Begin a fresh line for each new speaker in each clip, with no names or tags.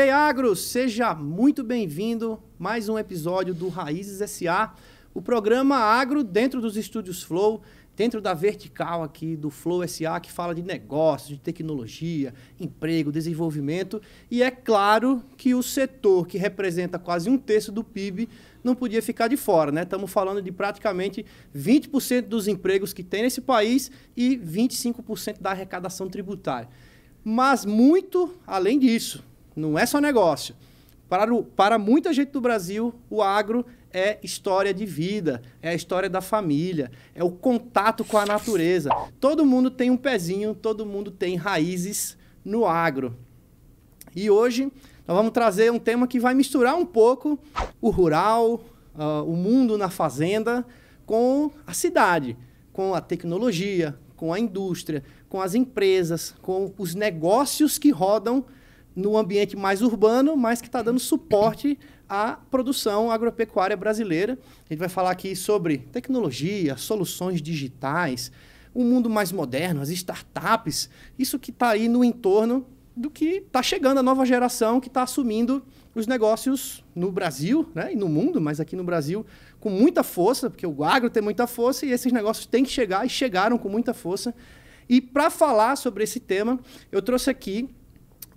Ei, Agro, seja muito bem-vindo a mais um episódio do Raízes S.A., o programa Agro dentro dos estúdios Flow, dentro da vertical aqui do Flow S.A., que fala de negócios, de tecnologia, emprego, desenvolvimento. E é claro que o setor que representa quase um terço do PIB não podia ficar de fora, né? Estamos falando de praticamente 20% dos empregos que tem nesse país e 25% da arrecadação tributária. Mas muito além disso, não é só negócio. Para muita gente do Brasil, o agro é história de vida, é a história da família, é o contato com a natureza. Todo mundo tem um pezinho, todo mundo tem raízes no agro. E hoje nós vamos trazer um tema que vai misturar um pouco o rural, o mundo na fazenda, com a cidade, com a tecnologia, com a indústria, com as empresas, com os negócios que rodam no ambiente mais urbano, mas que está dando suporte à produção agropecuária brasileira. A gente vai falar aqui sobre tecnologia, soluções digitais, um mundo mais moderno, as startups, isso que está aí no entorno do que está chegando a nova geração que está assumindo os negócios no Brasil, né, e no mundo, mas aqui no Brasil com muita força, porque o agro tem muita força e esses negócios têm que chegar e chegaram com muita força. E para falar sobre esse tema, eu trouxe aqui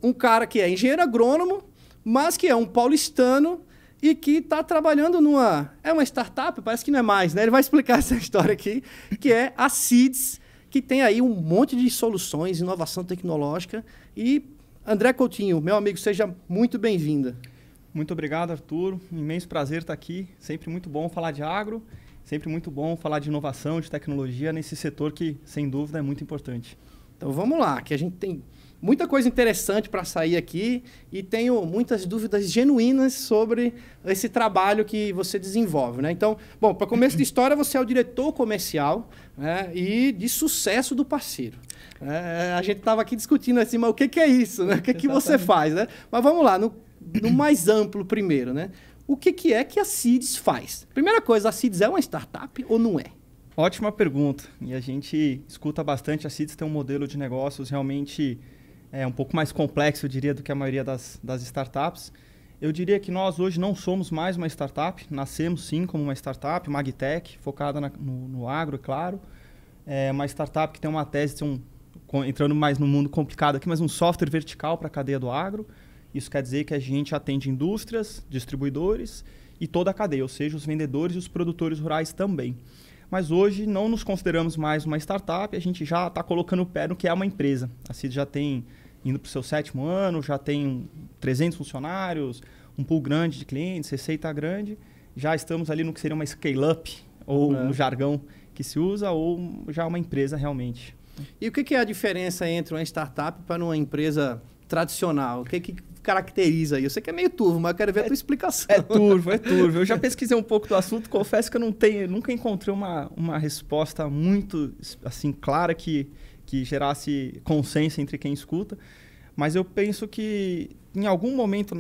um cara que é engenheiro agrônomo, mas que é um paulistano e que está trabalhando numa... É uma startup? Parece que não é mais, né? Ele vai explicar essa história aqui, que é a Seeds, que tem aí um monte de soluções, inovação tecnológica. E André Coutinho, meu amigo, seja muito bem-vinda.
Muito obrigado, Arthur. Um imenso prazer estar aqui. Sempre muito bom falar de agro, sempre muito bom falar de inovação, de tecnologia nesse setor que, sem dúvida, é muito importante.
Então vamos lá, que a gente tem muita coisa interessante para sair aqui e tenho muitas dúvidas genuínas sobre esse trabalho que você desenvolve, né? Então, bom, para começo de história, você é o diretor comercial, né, e de sucesso do parceiro. A gente estava aqui discutindo assim, mas o que é isso, né? O que você faz, né? Mas vamos lá, no mais amplo primeiro, né? O que é que a Seeds faz? Primeira coisa, a Seeds é uma startup ou não é?
Ótima pergunta. E a gente escuta bastante. A Seeds tem um modelo de negócios realmente um pouco mais complexo, eu diria, do que a maioria das startups. Eu diria que nós hoje não somos mais uma startup. Nascemos, sim, como uma startup, uma agtech, focada no agro, é claro. É uma startup que tem uma tese de entrando mais no mundo complicado aqui, mas um software vertical para a cadeia do agro. Isso quer dizer que a gente atende indústrias, distribuidores e toda a cadeia, ou seja, os vendedores e os produtores rurais também. Mas hoje não nos consideramos mais uma startup, a gente já está colocando o pé no que é uma empresa. A Seeds já tem, indo para o seu 7º ano, já tem 300 funcionários, um pool grande de clientes, receita grande. Já estamos ali no que seria uma scale-up, ou no jargão que se usa, ou já uma empresa realmente.
E o que é a diferença entre uma startup para uma empresa tradicional? O que caracteriza isso? Eu sei que é meio turvo, mas eu quero ver a tua explicação.
É turvo. Eu já pesquisei um pouco do assunto, confesso que eu nunca encontrei uma resposta muito assim, clara que gerasse consenso entre quem escuta. Mas eu penso que em algum momento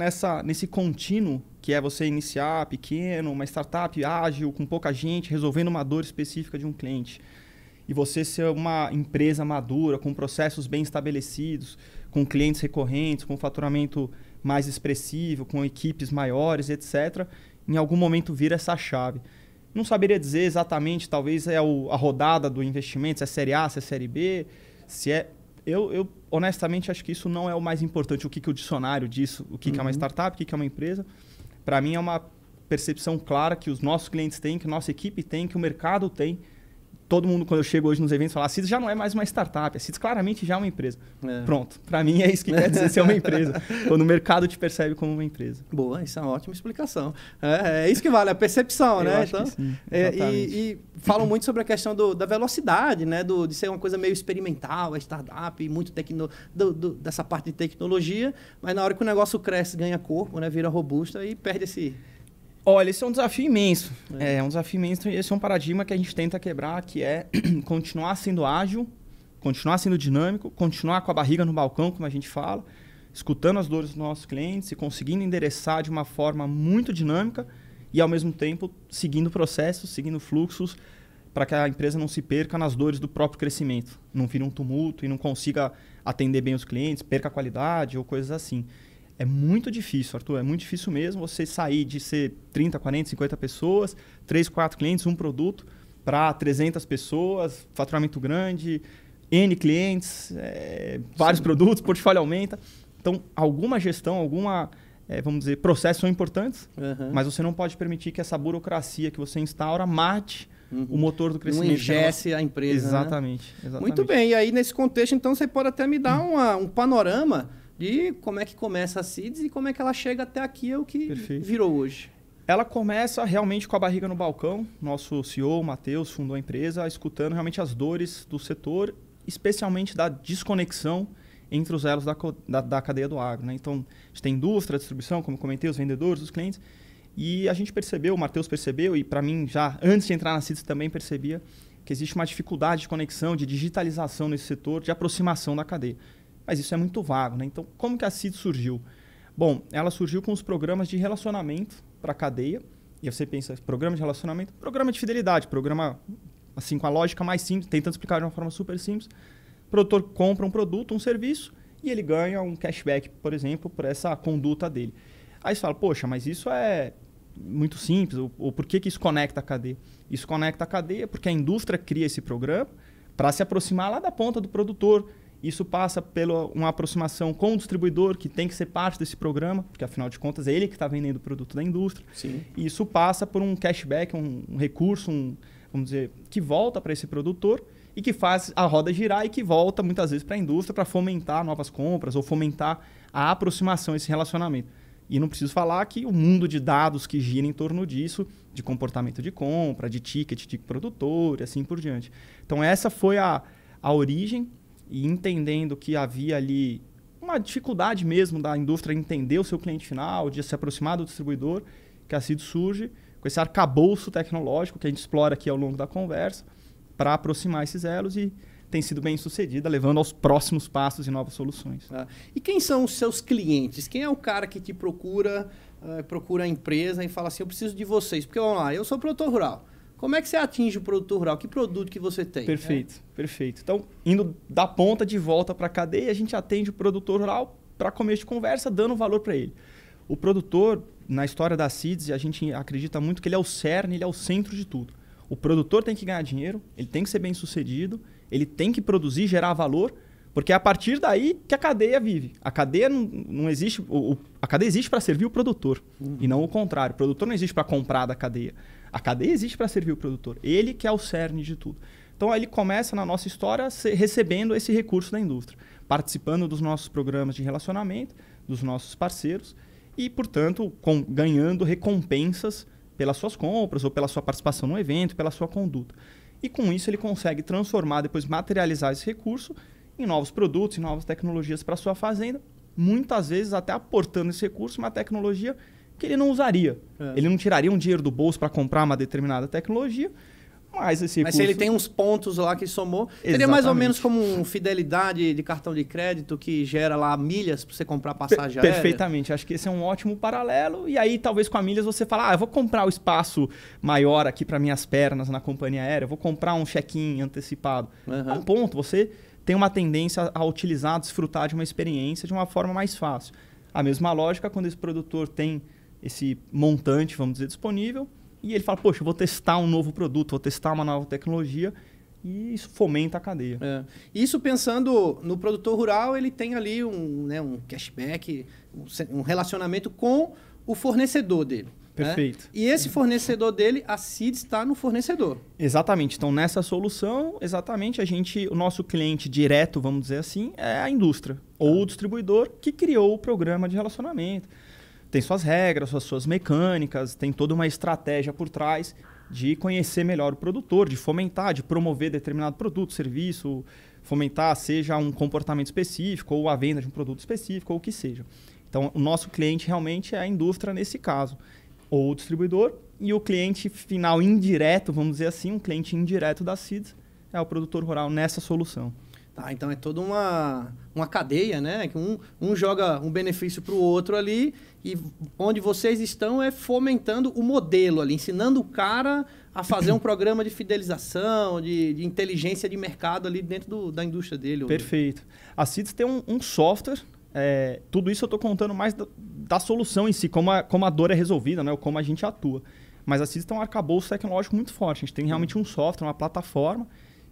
nesse contínuo, que é você iniciar pequeno, uma startup ágil, com pouca gente, resolvendo uma dor específica de um cliente, e você ser uma empresa madura, com processos bem estabelecidos, com clientes recorrentes, com faturamento mais expressivo, com equipes maiores, etc., em algum momento vira essa chave. Não saberia dizer exatamente, talvez é a rodada do investimento, se é série A, se é série B, se é... Eu honestamente acho que isso não é o mais importante, o que o dicionário diz, o que é uma startup, o que é uma empresa. Para mim é uma percepção clara que os nossos clientes têm, que a nossa equipe tem, que o mercado tem. Todo mundo, quando eu chego hoje nos eventos, fala: a Seeds já não é mais uma startup, a Seeds claramente já é uma empresa. Pronto, para mim é isso que quer dizer ser uma empresa, quando o mercado te percebe como uma empresa.
Boa, isso é uma ótima explicação. É isso que vale, a percepção,
eu
né?
Acho que sim,
e falam muito sobre a questão da velocidade, né? De ser uma coisa meio experimental, a startup, muito dessa parte de tecnologia, mas na hora que o negócio cresce, ganha corpo, né? Vira robusta e perde esse...
Olha, esse é um desafio imenso. É um desafio imenso. Esse é um paradigma que a gente tenta quebrar, que é continuar sendo ágil, continuar sendo dinâmico, continuar com a barriga no balcão, como a gente fala, escutando as dores dos nossos clientes e conseguindo endereçar de uma forma muito dinâmica e, ao mesmo tempo, seguindo processos, seguindo fluxos, para que a empresa não se perca nas dores do próprio crescimento. Não vire um tumulto e não consiga atender bem os clientes, perca a qualidade ou coisas assim. É muito difícil, Arthur, é muito difícil mesmo você sair de ser 30, 40, 50 pessoas, 3, 4 clientes, um produto, para 300 pessoas, faturamento grande, N clientes, vários produtos, portfólio aumenta. Então, alguma gestão, vamos dizer, processos são importantes, mas você não pode permitir que essa burocracia que você instaura mate o motor do crescimento.
Não engesse a empresa.
Exatamente, exatamente.
Muito bem, e aí nesse contexto, então, você pode até me dar um panorama de como é que começa a Seeds e como é que ela chega até aqui, o que virou hoje.
Ela começa realmente com a barriga no balcão. Nosso CEO, o Matheus, fundou a empresa, escutando realmente as dores do setor, especialmente da desconexão entre os elos da cadeia do agro, né? Então, a gente tem indústria, distribuição, como comentei, os vendedores, os clientes. E a gente percebeu, o Matheus percebeu, e para mim, já antes de entrar na Seeds também percebia, que existe uma dificuldade de conexão, de digitalização nesse setor, de aproximação da cadeia. Mas isso é muito vago, né? Então, como que a Seeds surgiu? Bom, ela surgiu com os programas de relacionamento para a cadeia. E você pensa, programa de relacionamento, programa de fidelidade, programa assim com a lógica mais simples, tentando explicar de uma forma super simples. O produtor compra um produto, um serviço, e ele ganha um cashback, por exemplo, por essa conduta dele. Aí você fala, poxa, mas isso é muito simples, ou por que isso conecta a cadeia? Isso conecta a cadeia porque a indústria cria esse programa para se aproximar lá da ponta do produtor. Isso passa por uma aproximação com o distribuidor, que tem que ser parte desse programa, porque, afinal de contas, é ele que está vendendo o produto da indústria.
Sim.
E isso passa por um cashback, um recurso, vamos dizer, que volta para esse produtor e que faz a roda girar e que volta, muitas vezes, para a indústria para fomentar novas compras ou fomentar a aproximação, esse relacionamento. E não preciso falar que o mundo de dados que gira em torno disso, de comportamento de compra, de ticket de produtor e assim por diante. Então, essa foi a origem. E entendendo que havia ali uma dificuldade mesmo da indústria entender o seu cliente final, de se aproximar do distribuidor, que a Seeds surge com esse arcabouço tecnológico que a gente explora aqui ao longo da conversa para aproximar esses elos e tem sido bem sucedida, levando aos próximos passos e novas soluções.
E quem são os seus clientes? Quem é o cara que te procura a empresa e fala assim, eu preciso de vocês? Porque, vamos lá, eu sou produtor rural. Como é que você atinge o produtor rural? Que produto que você tem?
Perfeito, perfeito. Então, indo da ponta de volta para a cadeia, a gente atende o produtor rural para começo de conversa, dando valor para ele. O produtor, na história da Seeds, a gente acredita muito que ele é o cerne, ele é o centro de tudo. O produtor tem que ganhar dinheiro, ele tem que ser bem sucedido, ele tem que produzir, gerar valor, porque é a partir daí que a cadeia vive. A cadeia não existe... A cadeia existe para servir o produtor, e não o contrário. O produtor não existe para comprar da cadeia. A cadeia existe para servir o produtor. Ele que é o cerne de tudo. Então, aí ele começa na nossa história recebendo esse recurso da indústria, participando dos nossos programas de relacionamento, dos nossos parceiros e, portanto, ganhando recompensas pelas suas compras ou pela sua participação no evento, pela sua conduta. E com isso ele consegue transformar, depois materializar esse recurso em novos produtos, em novas tecnologias para a sua fazenda, muitas vezes até aportando esse recurso uma tecnologia que ele não usaria. Ele não tiraria um dinheiro do bolso para comprar uma determinada tecnologia, mas esse recurso...
Mas se ele tem uns pontos lá que somou, seria mais ou menos como uma fidelidade de cartão de crédito que gera lá milhas para você comprar passagem aérea?
Perfeitamente. Acho que esse é um ótimo paralelo. E aí, talvez com a milhas você fala, eu vou comprar o espaço maior aqui para minhas pernas na companhia aérea, eu vou comprar um check-in antecipado. É um ponto. Você tem uma tendência a utilizar, a desfrutar de uma experiência de uma forma mais fácil. A mesma lógica quando esse produtor tem esse montante, vamos dizer, disponível, e ele fala, poxa, eu vou testar um novo produto, vou testar uma nova tecnologia, e isso fomenta a cadeia.
Isso pensando no produtor rural, ele tem ali um cashback, um relacionamento com o fornecedor dele.
Perfeito.
E esse fornecedor dele, a Seeds está no fornecedor.
Exatamente. Então, nessa solução, exatamente, o nosso cliente direto, vamos dizer assim, é a indústria, ou o distribuidor que criou o programa de relacionamento. Tem suas regras, suas mecânicas, tem toda uma estratégia por trás de conhecer melhor o produtor, de fomentar, de promover determinado produto, serviço, fomentar seja um comportamento específico ou a venda de um produto específico ou o que seja. Então, o nosso cliente realmente é a indústria nesse caso, ou o distribuidor, e o cliente final indireto, vamos dizer assim, um cliente indireto da Seeds é o produtor rural nessa solução.
Tá, então é toda uma cadeia, né? Que um joga um benefício para o outro ali e onde vocês estão é fomentando o modelo ali, ensinando o cara a fazer um programa de fidelização, de inteligência de mercado ali dentro da indústria dele.
Perfeito. A Seeds tem um software tudo isso eu estou contando mais da solução em si, como a dor é resolvida, né? Ou como a gente atua. Mas a CISA tem um arcabouço tecnológico muito forte. A gente tem realmente um software, uma plataforma,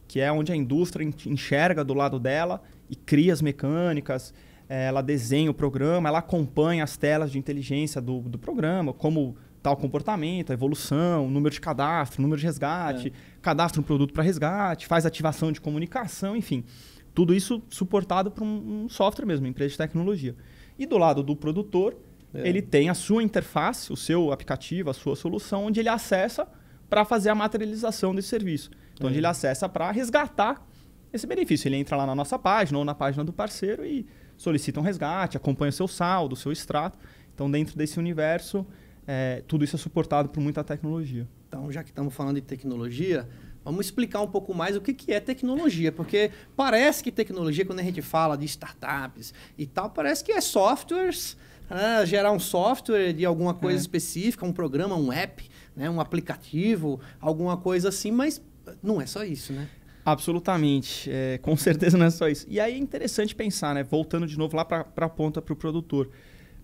que é onde a indústria enxerga do lado dela e cria as mecânicas, ela desenha o programa, ela acompanha as telas de inteligência do programa, como está o comportamento, a evolução, o número de cadastro, número de resgate, cadastra um produto para resgate, faz ativação de comunicação, enfim. Tudo isso suportado por um software mesmo, uma empresa de tecnologia. E do lado do produtor, ele tem a sua interface, o seu aplicativo, a sua solução, onde ele acessa para fazer a materialização desse serviço. Então, onde ele acessa para resgatar esse benefício. Ele entra lá na nossa página ou na página do parceiro e solicita um resgate, acompanha o seu saldo, o seu extrato. Então, dentro desse universo, tudo isso é suportado por muita tecnologia.
Então, já que estamos falando de tecnologia, vamos explicar um pouco mais o que é tecnologia, porque parece que tecnologia, quando a gente fala de startups e tal, parece que é softwares, gerar um software de alguma coisa específica, um programa, um app, né, um aplicativo, alguma coisa assim, mas não é só isso, né?
Absolutamente, com certeza não é só isso. E aí é interessante pensar, né, voltando de novo lá para a ponta para o produtor.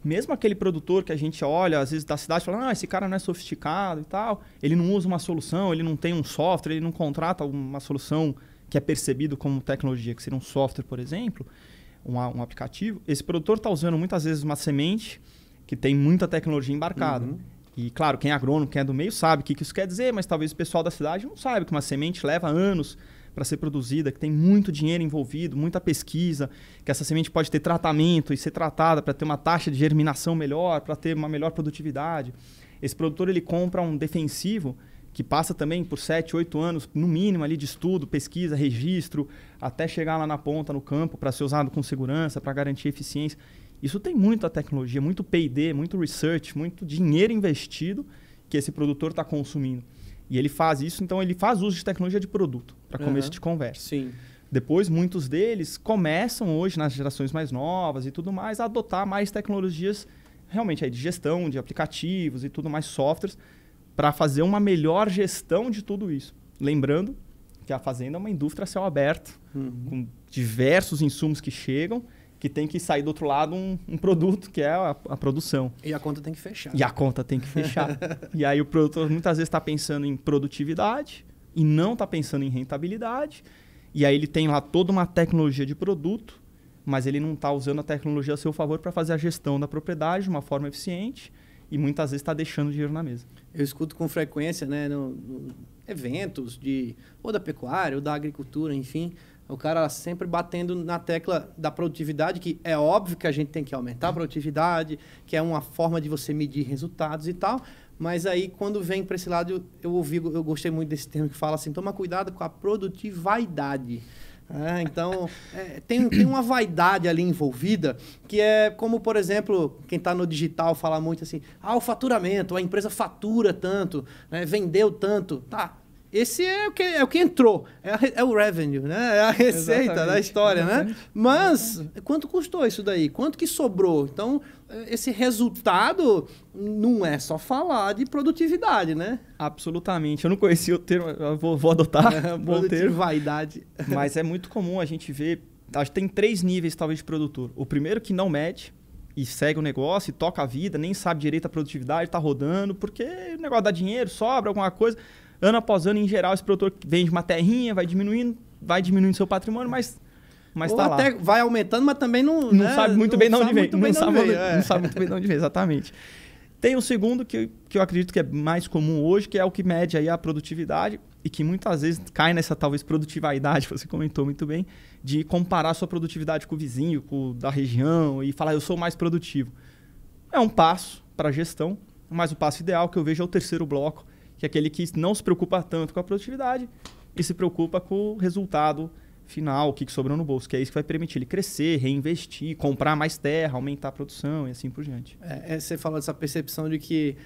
Mesmo aquele produtor que a gente olha, às vezes, da cidade, fala, esse cara não é sofisticado e tal, ele não usa uma solução, ele não tem um software, ele não contrata uma solução que é percebido como tecnologia, que seria um software, por exemplo, um aplicativo. Esse produtor está usando muitas vezes uma semente que tem muita tecnologia embarcada. E, claro, quem é agrônomo, quem é do meio, sabe o que isso quer dizer, mas talvez o pessoal da cidade não saiba que uma semente leva anos para ser produzida, que tem muito dinheiro envolvido, muita pesquisa, que essa semente pode ter tratamento e ser tratada para ter uma taxa de germinação melhor, para ter uma melhor produtividade. Esse produtor ele compra um defensivo que passa também por 7, 8 anos, no mínimo, ali de estudo, pesquisa, registro, até chegar lá na ponta, no campo, para ser usado com segurança, para garantir eficiência. Isso tem muita tecnologia, muito P&D, muito research, muito dinheiro investido que esse produtor está consumindo. E ele faz isso, então ele faz uso de tecnologia de produto, para começo de conversa.
Sim.
Depois, muitos deles começam hoje, nas gerações mais novas e tudo mais, a adotar mais tecnologias realmente aí de gestão, de aplicativos e tudo mais, softwares, para fazer uma melhor gestão de tudo isso. Lembrando que a fazenda é uma indústria a céu aberto, com diversos insumos que chegam, que tem que sair do outro lado um produto, que é a produção.
E a conta tem que fechar.
E a conta tem que fechar. E aí o produtor muitas vezes está pensando em produtividade e não está pensando em rentabilidade. E aí ele tem lá toda uma tecnologia de produto, mas ele não está usando a tecnologia a seu favor para fazer a gestão da propriedade de uma forma eficiente e muitas vezes está deixando dinheiro na mesa.
Eu escuto com frequência, né, no eventos ou da pecuária ou da agricultura, enfim, o cara sempre batendo na tecla da produtividade, que é óbvio que a gente tem que aumentar a produtividade, que é uma forma de você medir resultados e tal, mas aí quando vem para esse lado, eu gostei muito desse termo que fala assim, toma cuidado com a produtividade. Então, tem uma vaidade ali envolvida, que é como, por exemplo, quem está no digital fala muito assim, o faturamento, a empresa fatura tanto, né, vendeu tanto, tá. Esse é o que entrou, é o revenue, né? É a receita da história, né? Mas quanto custou isso daí? Quanto que sobrou? Então, esse resultado não é só falar de produtividade, né?
Absolutamente. Eu não conhecia o termo, eu vou adotar.
Produtividade.
Mas é muito comum a gente ver, acho que tem 3 níveis talvez de produtor. O primeiro que não mede e segue o negócio e toca a vida, nem sabe direito a produtividade, está rodando, porque o negócio dá dinheiro, sobra alguma coisa. Ano após ano, em geral, esse produtor vende uma terrinha, vai diminuindo seu patrimônio, mas está lá.
Até vai aumentando, mas também não
sabe muito bem de onde vem. Não sabe muito bem de onde vem, exatamente. Tem o segundo, que eu acredito que é mais comum hoje, que é o que mede aí a produtividade e que muitas vezes cai nessa, talvez, produtividade, você comentou muito bem, de comparar sua produtividade com o vizinho, com o da região e falar, eu sou mais produtivo. É um passo para a gestão, mas o passo ideal que eu vejo é o terceiro bloco, que é aquele que não se preocupa tanto com a produtividade e se preocupa com o resultado final, o que sobrou no bolso, que é isso que vai permitir ele crescer, reinvestir, comprar mais terra, aumentar a produção e assim por diante.
Você falou dessa percepção de que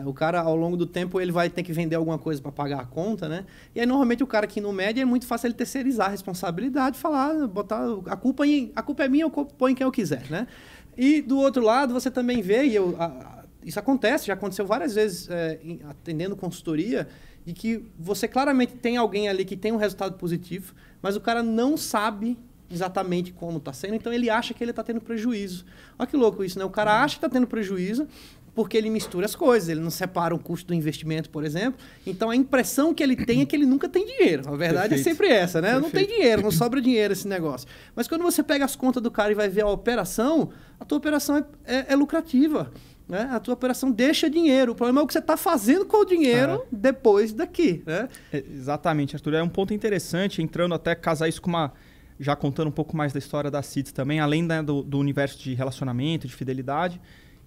o cara, ao longo do tempo, ele vai ter que vender alguma coisa para pagar a conta, né? E aí, normalmente, o cara que não mede, é muito fácil ele terceirizar a responsabilidade, falar, botar a culpa é minha, eu põe quem eu quiser, né? E, do outro lado, você também vê, isso acontece, já aconteceu várias vezes atendendo consultoria, de que você claramente tem alguém ali que tem um resultado positivo, mas o cara não sabe exatamente como está sendo, então ele acha que ele está tendo prejuízo. Olha que louco isso, né? O cara acha que está tendo prejuízo porque ele mistura as coisas, ele não separa o custo do investimento, por exemplo. Então, a impressão que ele tem é que ele nunca tem dinheiro. A verdade é sempre essa, né? Não tem dinheiro, não sobra dinheiro esse negócio. Mas quando você pega as contas do cara e vai ver a operação, a tua operação é lucrativa. Né? A tua operação deixa dinheiro. O problema é o que você está fazendo com o dinheiro depois daqui. Né?
Exatamente, Arthur. É um ponto interessante, entrando até casar isso com uma... Já contando um pouco mais da história da CITES também, além, né, do universo de relacionamento, de fidelidade.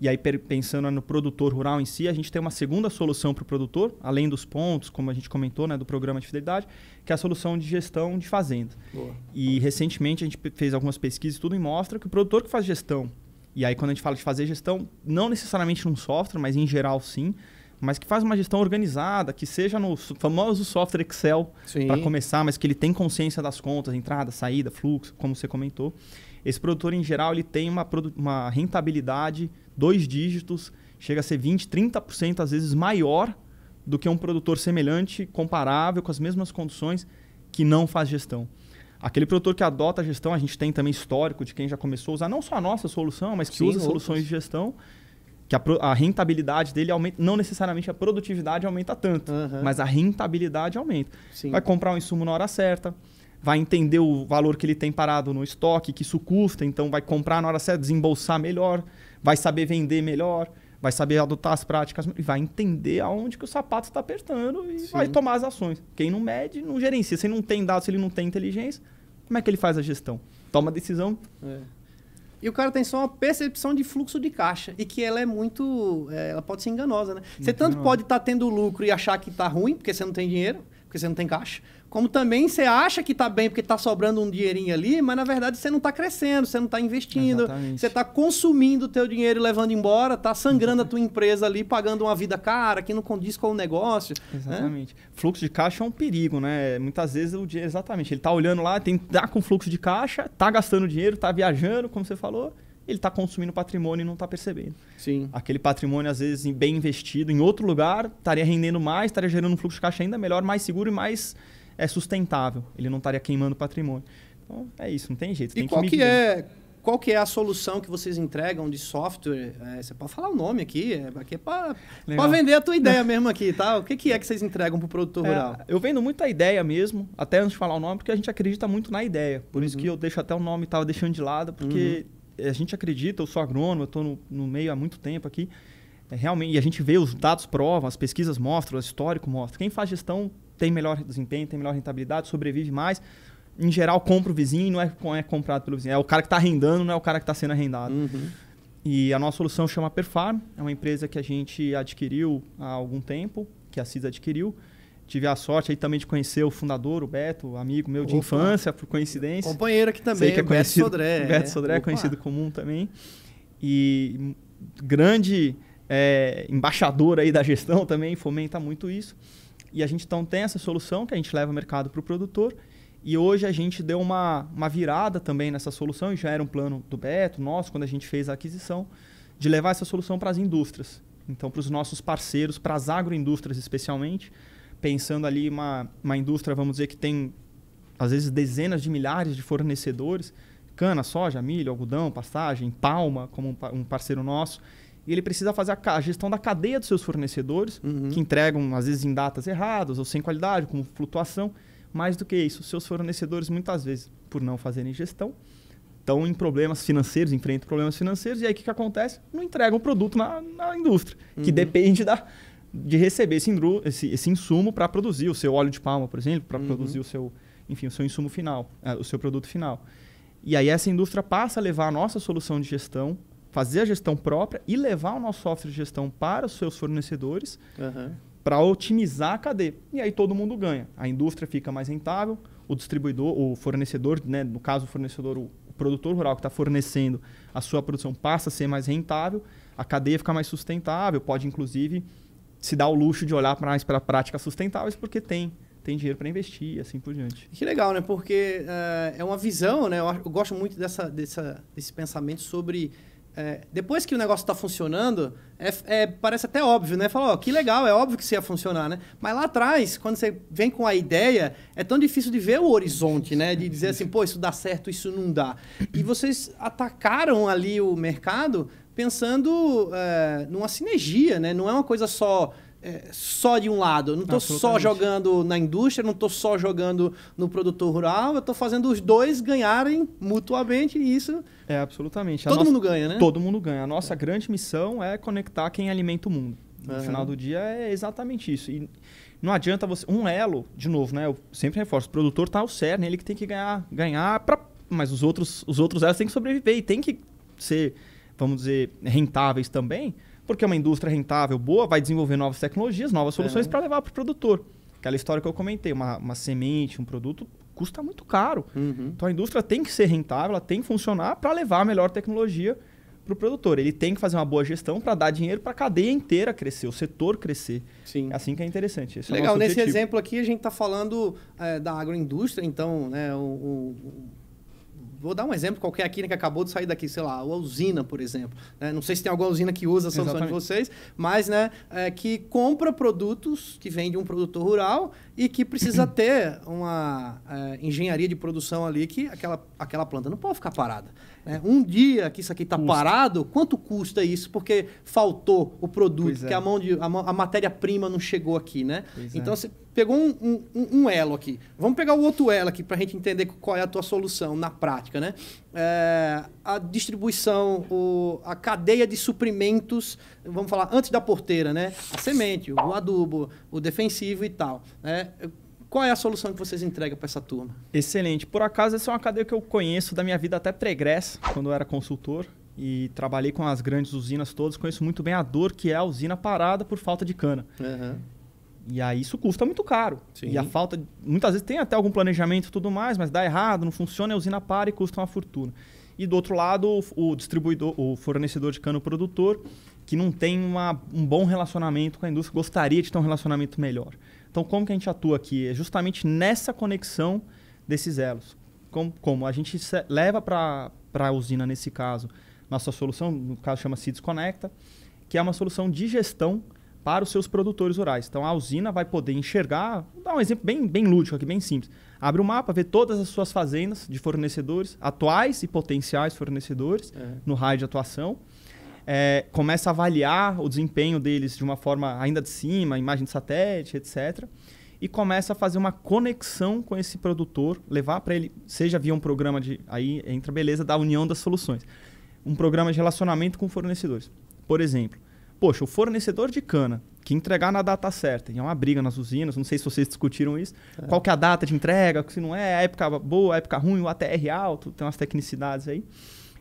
E aí, pensando no produtor rural em si, a gente tem uma segunda solução para o produtor, além dos pontos, como a gente comentou, né, do programa de fidelidade, que é a solução de gestão de fazenda. Boa. E recentemente a gente fez algumas pesquisas e tudo e mostra que o produtor que faz gestão, e aí quando a gente fala de fazer gestão, não necessariamente num software, mas em geral sim, mas que faz uma gestão organizada, que seja no famoso software Excel para começar, mas que ele tem consciência das contas, entrada, saída, fluxo, como você comentou. Esse produtor, em geral, ele tem uma rentabilidade 2 dígitos, chega a ser 20%, 30% às vezes maior do que um produtor semelhante, comparável, com as mesmas condições, que não faz gestão. Aquele produtor que adota a gestão, a gente tem também histórico de quem já começou a usar não só a nossa solução, mas que usa soluções de gestão, que a rentabilidade dele aumenta, não necessariamente a produtividade aumenta tanto, mas a rentabilidade aumenta. Sim. Vai comprar um insumo na hora certa, vai entender o valor que ele tem parado no estoque, que isso custa, então vai comprar na hora certa, desembolsar melhor, vai saber vender melhor, vai saber adotar as práticas e vai entender aonde que o sapato está apertando e vai tomar as ações. Quem não mede, não gerencia. Se ele não tem dados, se ele não tem inteligência, como é que ele faz a gestão? Toma decisão.
E o cara tem só uma percepção de fluxo de caixa e que ela é muito... ela pode ser enganosa, né? Você tanto pode estar tendo lucro e achar que está ruim porque você não tem dinheiro, porque você não tem caixa, como também você acha que está bem porque está sobrando um dinheirinho ali, mas na verdade você não está crescendo, você não está investindo, você está consumindo o teu dinheiro e levando embora, está sangrando a tua empresa ali, pagando uma vida cara, que não condiz com o negócio.
Exatamente. Né? Fluxo de caixa é um perigo, né? Muitas vezes o dinheiro, exatamente, ele está olhando lá, tá com fluxo de caixa, está gastando dinheiro, está viajando, como você falou, ele está consumindo patrimônio e não está percebendo.
Sim.
Aquele patrimônio, às vezes, bem investido em outro lugar, estaria rendendo mais, estaria gerando um fluxo de caixa ainda melhor, mais seguro e mais sustentável. Ele não estaria queimando patrimônio. Então, é isso, não tem jeito.
E qual que é a solução que vocês entregam de software? Você pode falar o nome aqui, aqui é para vender a tua ideia mesmo aqui, tá? O que é que vocês entregam para o produtor rural?
Eu vendo muito a ideia mesmo, até antes de falar o nome, porque a gente acredita muito na ideia. Por isso que eu deixo até o nome, estava deixando de lado, porque a gente acredita, eu sou agrônomo, eu estou no meio há muito tempo aqui, realmente, e a gente vê os dados provam, as pesquisas mostram, o histórico mostra. Quem faz gestão tem melhor desempenho, tem melhor rentabilidade, sobrevive mais. Em geral, compra o vizinho, não é comprado pelo vizinho. É o cara que está arrendando, não é o cara que está sendo arrendado. E a nossa solução chama Perfarm, é uma empresa que a gente adquiriu há algum tempo, que a CIS adquiriu. Tive a sorte aí também de conhecer o fundador, o Beto, amigo meu de infância, por coincidência.
Companheiro aqui também,
que é
Beto Sodré.
Beto Sodré, conhecido comum também. E grande embaixador aí da gestão também, fomenta muito isso. E a gente então tem essa solução que a gente leva ao mercado para o produtor. E hoje a gente deu uma virada também nessa solução, e já era um plano do Beto, nosso, quando a gente fez a aquisição, de levar essa solução para as indústrias. Então, para os nossos parceiros, para as agroindústrias especialmente, pensando ali uma indústria, vamos dizer, que tem, às vezes, dezenas de milhares de fornecedores, cana, soja, milho, algodão, pastagem, palma, como um parceiro nosso. E ele precisa fazer a gestão da cadeia dos seus fornecedores, que entregam, às vezes, em datas erradas ou sem qualidade, como flutuação. Mais do que isso, seus fornecedores, muitas vezes, por não fazerem gestão, estão em problemas financeiros, enfrentam problemas financeiros, e aí o que acontece? Não entregam o produto na indústria, que depende de receber esse insumo para produzir o seu óleo de palma, por exemplo, para produzir o seu insumo final, o seu produto final. E aí essa indústria passa a levar a nossa solução de gestão, fazer a gestão própria e levar o nosso software de gestão para os seus fornecedores, para otimizar a cadeia. E aí todo mundo ganha. A indústria fica mais rentável, o distribuidor, o fornecedor, né, no caso o fornecedor, o produtor rural que está fornecendo a sua produção passa a ser mais rentável, a cadeia fica mais sustentável, pode inclusive se dar o luxo de olhar mais para práticas sustentáveis porque tem dinheiro para investir e assim por diante.
Que legal, né? Porque é uma visão, né? Eu gosto muito desse pensamento sobre depois que o negócio está funcionando, parece até óbvio, né? Fala, ó, que legal, é óbvio que isso ia funcionar, né? Mas lá atrás, quando você vem com a ideia, é tão difícil de ver o horizonte, né? De dizer assim, pô, isso dá certo, isso não dá. E vocês atacaram ali o mercado pensando numa sinergia, né? Não é uma coisa só de um lado. Eu não estou só jogando na indústria, não estou só jogando no produtor rural, eu estou fazendo os dois ganharem mutuamente e isso...
absolutamente.
Todo mundo ganha, né?
Todo mundo ganha. A nossa grande missão é conectar quem alimenta o mundo. No final do dia é exatamente isso. E não adianta você... Um elo, de novo, né? Eu sempre reforço, o produtor está ao cerne, ele que tem que ganhar mas os outros elos têm que sobreviver e tem que ser, vamos dizer, rentáveis também. Porque uma indústria rentável, boa, vai desenvolver novas tecnologias, novas soluções para levar para o produtor. Aquela história que eu comentei, uma semente, um produto, custa muito caro. Então a indústria tem que ser rentável, ela tem que funcionar para levar a melhor tecnologia para o produtor. Ele tem que fazer uma boa gestão para dar dinheiro para a cadeia inteira crescer, o setor crescer.
Sim.
É assim que é interessante. Esse
legal,
é o
nesse
objetivo.
exemplo aqui a gente está falando da agroindústria, então, né, vou dar um exemplo qualquer aqui, né, que acabou de sair daqui, sei lá, a usina, por exemplo. Né? Não sei se tem alguma usina que usa a solução de vocês, mas né, que compra produtos que vem de um produtor rural e que precisa ter uma engenharia de produção ali que aquela planta não pode ficar parada. Né? Um dia que isso aqui está parado, quanto custa isso? Porque faltou o produto, que a matéria-prima não chegou aqui. Né? Então, você pegou um elo aqui. Vamos pegar o outro elo aqui para a gente entender qual é a tua solução na prática. Né? A distribuição, a cadeia de suprimentos, vamos falar antes da porteira, né? A semente, o adubo, o defensivo e tal. Né? Qual é a solução que vocês entregam para essa turma?
Excelente. Por acaso, essa é uma cadeia que eu conheço da minha vida até pregressa, quando eu era consultor. E trabalhei com as grandes usinas todas. Conheço muito bem a dor que é a usina parada por falta de cana. E aí isso custa muito caro. Sim. E a falta... Muitas vezes tem até algum planejamento e tudo mais, mas dá errado, não funciona, a usina para e custa uma fortuna. E do outro lado, o distribuidor, o fornecedor de cana, o produtor, que não tem um bom relacionamento com a indústria, gostaria de ter um relacionamento melhor. Então, como que a gente atua aqui? É justamente nessa conexão desses elos. Como a gente leva para a usina, nesse caso, nossa solução, no caso chama Seeds Conecta, que é uma solução de gestão para os seus produtores rurais. Então, a usina vai poder enxergar, vou dar um exemplo bem lúdico aqui, bem simples. Abre o mapa, vê todas as suas fazendas de fornecedores, atuais e potenciais fornecedores, no raio de atuação. Começa a avaliar o desempenho deles de uma forma ainda de cima, imagem de satélite, etc. E começa a fazer uma conexão com esse produtor, levar para ele, seja via um programa de... Aí entra a beleza da união das soluções. Um programa de relacionamento com fornecedores. Por exemplo, poxa, o fornecedor de cana que entregar na data certa, e é uma briga nas usinas, não sei se vocês discutiram isso, qual que é a data de entrega, se não é, a época boa, a época ruim, o ATR alto, tem umas tecnicidades aí.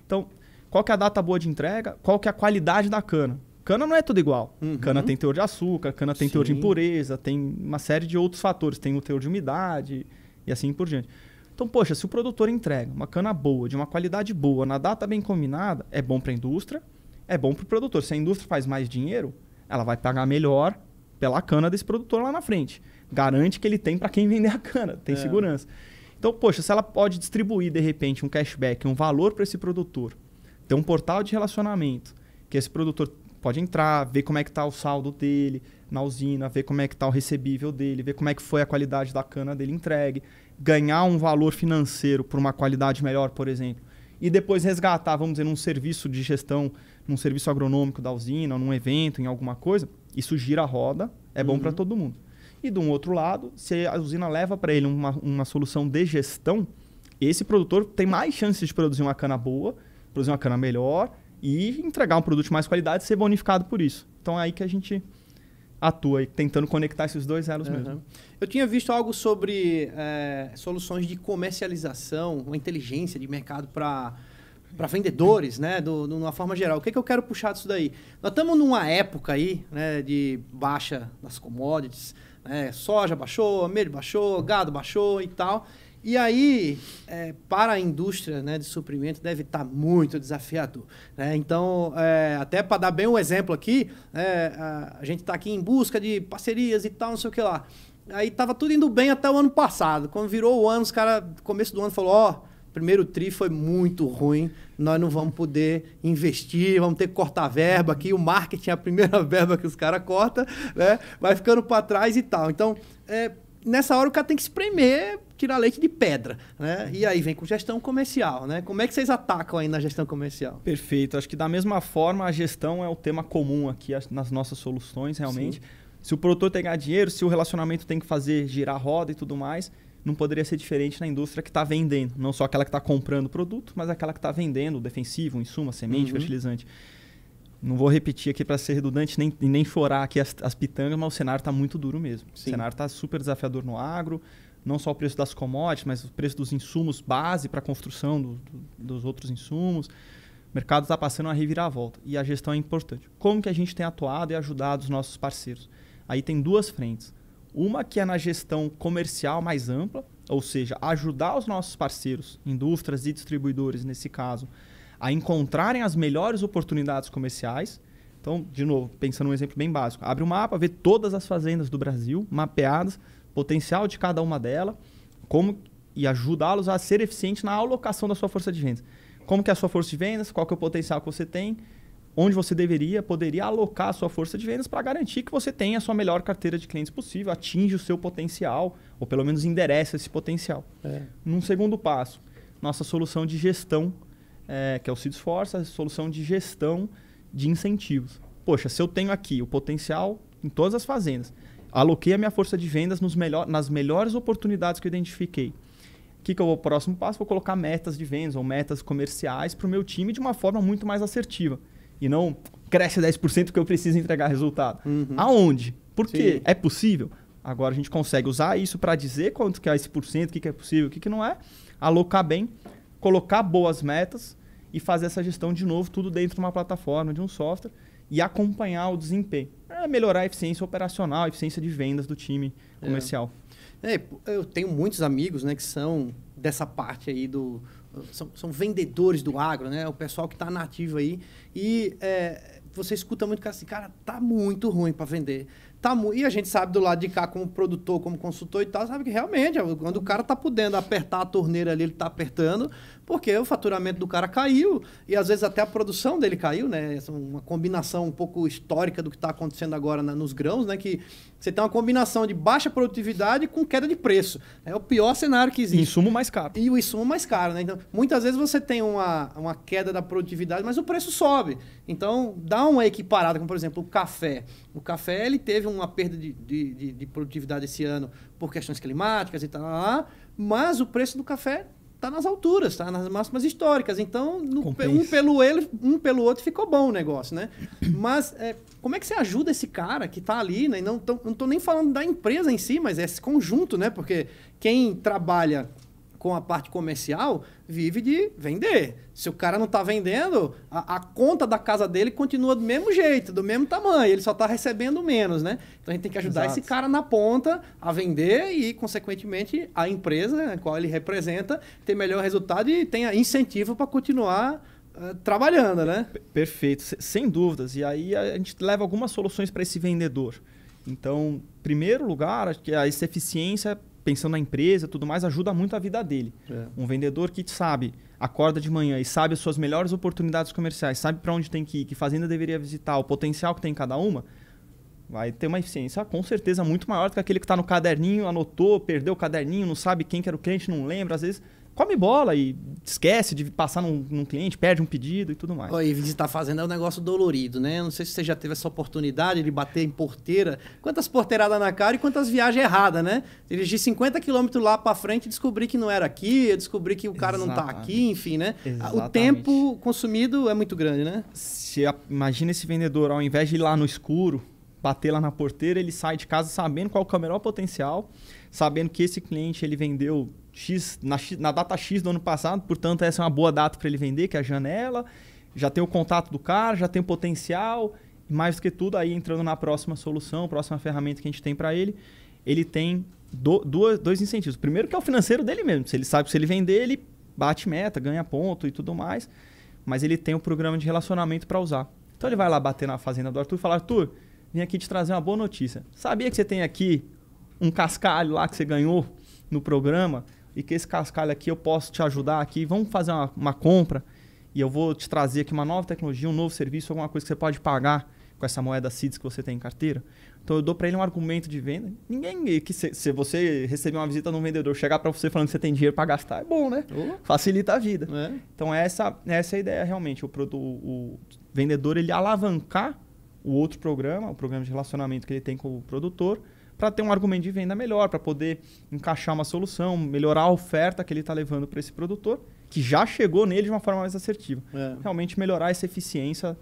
Então, qual que é a data boa de entrega? Qual que é a qualidade da cana? Cana não é tudo igual. Cana tem teor de açúcar, cana tem teor de impureza, tem uma série de outros fatores. Tem o teor de umidade e assim por diante. Então, poxa, se o produtor entrega uma cana boa, de uma qualidade boa, na data bem combinada, é bom para a indústria, é bom para o produtor. Se a indústria faz mais dinheiro, ela vai pagar melhor pela cana desse produtor lá na frente. Garante que ele tem para quem vender a cana, tem segurança. Então, poxa, se ela pode distribuir, de repente, um cashback, um valor para esse produtor, ter um portal de relacionamento, que esse produtor pode entrar, ver como é que está o saldo dele na usina, ver como é que está o recebível dele, ver como é que foi a qualidade da cana dele entregue, ganhar um valor financeiro por uma qualidade melhor, por exemplo, e depois resgatar, vamos dizer, num serviço de gestão, num serviço agronômico da usina, num evento, em alguma coisa, isso gira a roda, é bom para todo mundo. E de um outro lado, se a usina leva para ele uma solução de gestão, esse produtor tem mais chances de produzir uma cana boa, produzir uma cana melhor e entregar um produto de mais qualidade e ser bonificado por isso. Então é aí que a gente atua, tentando conectar esses dois elos mesmo.
Eu tinha visto algo sobre soluções de comercialização, uma inteligência de mercado para vendedores, né? De uma forma geral. O que eu quero puxar disso daí? Nós estamos numa época aí, né, de baixa das commodities, né? Soja baixou, milho baixou, gado baixou e tal. E aí, para a indústria, né, de suprimento, deve estar muito desafiador. Né? Então, até para dar bem um exemplo aqui, a gente está aqui em busca de parcerias e tal, não sei o que lá. Aí estava tudo indo bem até o ano passado. Quando virou o ano, os caras, no começo do ano, falaram, primeiro tri foi muito ruim, nós não vamos poder investir, vamos ter que cortar verba aqui, o marketing é a primeira verba que os caras cortam, né? Vai ficando para trás e tal. Então, nessa hora o cara tem que espremer, tirar leite de pedra, né? E aí vem com gestão comercial, né? Como é que vocês atacam aí na gestão comercial?
Perfeito. Acho que da mesma forma a gestão é o tema comum aqui nas nossas soluções, realmente. Sim. Se o produtor tem que ganhar dinheiro, se o relacionamento tem que fazer girar a roda e tudo mais, não poderia ser diferente na indústria que está vendendo. Não só aquela que está comprando o produto, mas aquela que está vendendo o defensivo, o insumo, a semente, fertilizante. Não vou repetir aqui para ser redundante nem chorar aqui as pitangas, mas o cenário está muito duro mesmo. Sim. O cenário está super desafiador no agro, não só o preço das commodities, mas o preço dos insumos base para a construção dos outros insumos. O mercado está passando uma reviravolta e a gestão é importante. Como que a gente tem atuado e ajudado os nossos parceiros? Aí tem duas frentes. Uma que é na gestão comercial mais ampla, ou seja, ajudar os nossos parceiros, indústrias e distribuidores, nesse caso, a encontrarem as melhores oportunidades comerciais. Então, de novo, pensando num exemplo bem básico, abre o mapa, vê todas as fazendas do Brasil mapeadas, potencial de cada uma delas, e ajudá-los a ser eficiente na alocação da sua força de vendas. Como que é a sua força de vendas, qual que é o potencial que você tem, onde você poderia alocar a sua força de vendas para garantir que você tenha a sua melhor carteira de clientes possível, atinge o seu potencial, ou pelo menos endereça esse potencial. Num segundo passo, nossa solução de gestão, que é o Seedsforce, a solução de gestão de incentivos. Poxa, se eu tenho aqui o potencial em todas as fazendas, aloquei a minha força de vendas nas melhores oportunidades que eu identifiquei. O próximo passo? Vou colocar metas de vendas ou metas comerciais para o meu time de uma forma muito mais assertiva. E não cresce 10% porque eu preciso entregar resultado. Aonde? Por quê? Sim. É possível? Agora a gente consegue usar isso para dizer quanto que é esse porcento, o que é possível, o que não é, alocar bem, colocar boas metas e fazer essa gestão de novo, tudo dentro de uma plataforma, de um software, e acompanhar o desempenho. Melhorar a eficiência operacional, a eficiência de vendas do time comercial.
Eu tenho muitos amigos, né, que são dessa parte aí são vendedores do agro, né? O pessoal que está nativo aí. E você escuta muito assim, cara, tá muito ruim para vender. E a gente sabe do lado de cá, como produtor, como consultor e tal, sabe que realmente, quando o cara tá podendo apertar a torneira ali, ele tá apertando, porque o faturamento do cara caiu e às vezes até a produção dele caiu, né? Essa é uma combinação um pouco histórica do que está acontecendo agora nos grãos, né? Que você tem uma combinação de baixa produtividade com queda de preço. É o pior cenário que existe.
Insumo mais caro.
E o insumo mais caro, né? Então, muitas vezes você tem uma queda da produtividade, mas o preço sobe. Então, dá uma equiparada, como por exemplo o café. O café, ele teve uma perda de produtividade esse ano por questões climáticas e tal, mas o preço do café está nas alturas, está nas máximas históricas. Então, um pelo outro ficou bom o negócio, né? Mas como é que você ajuda esse cara que está ali, né? Não estou nem falando da empresa em si, mas é esse conjunto, né? Porque quem trabalha com a parte comercial vive de vender. Se o cara não está vendendo, a conta da casa dele continua do mesmo jeito, do mesmo tamanho. Ele só está recebendo menos, né? Então a gente tem que ajudar esse cara na ponta a vender e, consequentemente, a empresa a qual ele representa ter melhor resultado e tenha incentivo para continuar trabalhando, né?
Perfeito, sem dúvidas. E aí a gente leva algumas soluções para esse vendedor. Então, em primeiro lugar, acho que essa eficiência, pensando na empresa e tudo mais, ajuda muito a vida dele. Um vendedor que sabe, acorda de manhã e sabe as suas melhores oportunidades comerciais, sabe para onde tem que ir, que fazenda deveria visitar, o potencial que tem em cada uma, vai ter uma eficiência com certeza muito maior do que aquele que está no caderninho, anotou, perdeu o caderninho, não sabe quem que era o cliente, não lembra, às vezes come bola e esquece de passar num cliente, perde um pedido e tudo mais.
E visitar a fazenda é um negócio dolorido, né? Não sei se você já teve essa oportunidade de bater em porteira. Quantas porteiradas na cara e quantas viagens erradas, né? Dirigir 50 quilômetros lá para frente e descobrir que não era aqui, descobrir que o cara não está aqui, enfim, né? Exatamente. O tempo consumido é muito grande, né?
Imagina esse vendedor, ao invés de ir lá no escuro, bater lá na porteira, ele sai de casa sabendo qual é o melhor potencial, sabendo que esse cliente ele vendeu na data X do ano passado, portanto essa é uma boa data para ele vender, que é a janela, já tem o contato do cara, já tem o potencial, e mais do que tudo, aí entrando na próxima solução, próxima ferramenta que a gente tem para ele tem dois incentivos. Primeiro que é o financeiro dele mesmo, se ele sabe que se ele vender, ele bate meta, ganha ponto e tudo mais, mas ele tem o programa de relacionamento para usar. Então ele vai lá bater na fazenda do Arthur e falar: Arthur, vim aqui te trazer uma boa notícia. Sabia que você tem aqui um cascalho lá que você ganhou no programa? e que esse cascalho aqui eu posso te ajudar aqui, vamos fazer uma compra e eu vou te trazer aqui uma nova tecnologia, um novo serviço, alguma coisa que você pode pagar com essa moeda CIDS que você tem em carteira. Então eu dou para ele um argumento de venda. Ninguém, se você receber uma visita de um vendedor, chegar para você falando que você tem dinheiro para gastar, é bom, né? Facilita a vida. Então essa é a ideia realmente. O vendedor, ele alavancar o outro programa, o programa de relacionamento que ele tem com o produtor, para ter um argumento de venda melhor, para poder encaixar uma solução, melhorar a oferta que ele está levando para esse produtor, que já chegou nele de uma forma mais assertiva. Realmente melhorar essa eficiência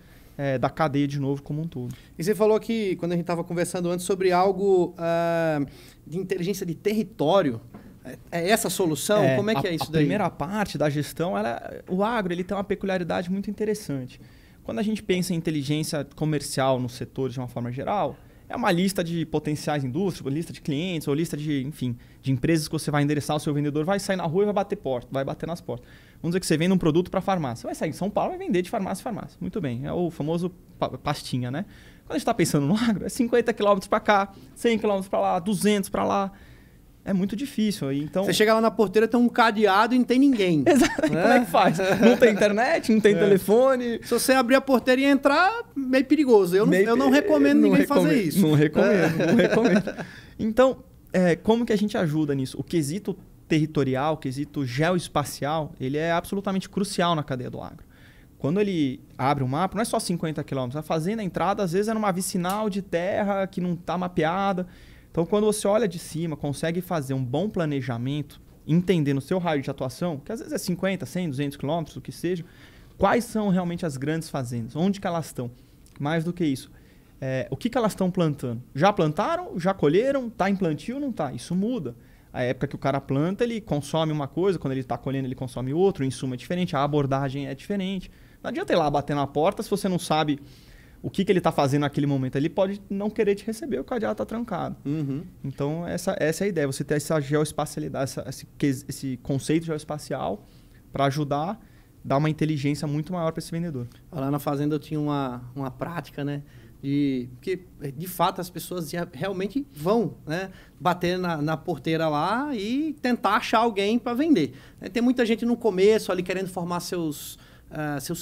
da cadeia de novo como um todo.
E você falou que, quando a gente estava conversando antes, sobre algo de inteligência de território. É essa a solução? Como é que é isso daí?
A primeira parte da gestão, o agro ele tem uma peculiaridade muito interessante. Quando a gente pensa em inteligência comercial no setor de uma forma geral, é uma lista de potenciais indústrias, lista de clientes, ou lista de, enfim, de empresas que você vai endereçar o seu vendedor, vai sair na rua e vai bater nas portas. Vamos dizer que você vende um produto para farmácia. Você vai sair em São Paulo e vai vender de farmácia em farmácia. Muito bem, é o famoso pastinha, né? Quando a gente está pensando no agro, é 50 km para cá, 100 km para lá, 200 para lá. É muito difícil. Então...
Você chega lá na porteira, tem um cadeado e não tem ninguém.
Exato. Como é que faz? Não tem internet, não tem telefone.
Se você abrir a porteira e entrar, meio perigoso. Eu não recomendo ninguém fazer isso.
Não recomendo. Então, como que a gente ajuda nisso? O quesito territorial, o quesito geoespacial, ele é absolutamente crucial na cadeia do agro. Quando ele abre um mapa, não é só 50 km. A fazenda, a entrada, às vezes, é numa vicinal de terra que não está mapeada. Então, quando você olha de cima, consegue fazer um bom planejamento, entendendo o seu raio de atuação, que às vezes é 50, 100, 200 quilômetros, o que seja, quais são realmente as grandes fazendas, onde que elas estão. Mais do que isso, o que elas estão plantando? Já plantaram? Já colheram? Está em plantio ou não está? Isso muda. A época que o cara planta, ele consome uma coisa, quando ele está colhendo, ele consome outra, o insumo é diferente, a abordagem é diferente. Não adianta ir lá bater na porta se você não sabe o que ele está fazendo naquele momento. Ele pode não querer te receber, o cadeado está trancado. Então, essa é a ideia. Você ter essa geoespacialidade, esse conceito geoespacial para ajudar, dar uma inteligência muito maior para esse vendedor.
Lá na fazenda eu tinha uma prática, né? Porque, de fato, as pessoas realmente vão, né, bater na porteira lá e tentar achar alguém para vender. Tem muita gente no começo ali querendo formar seus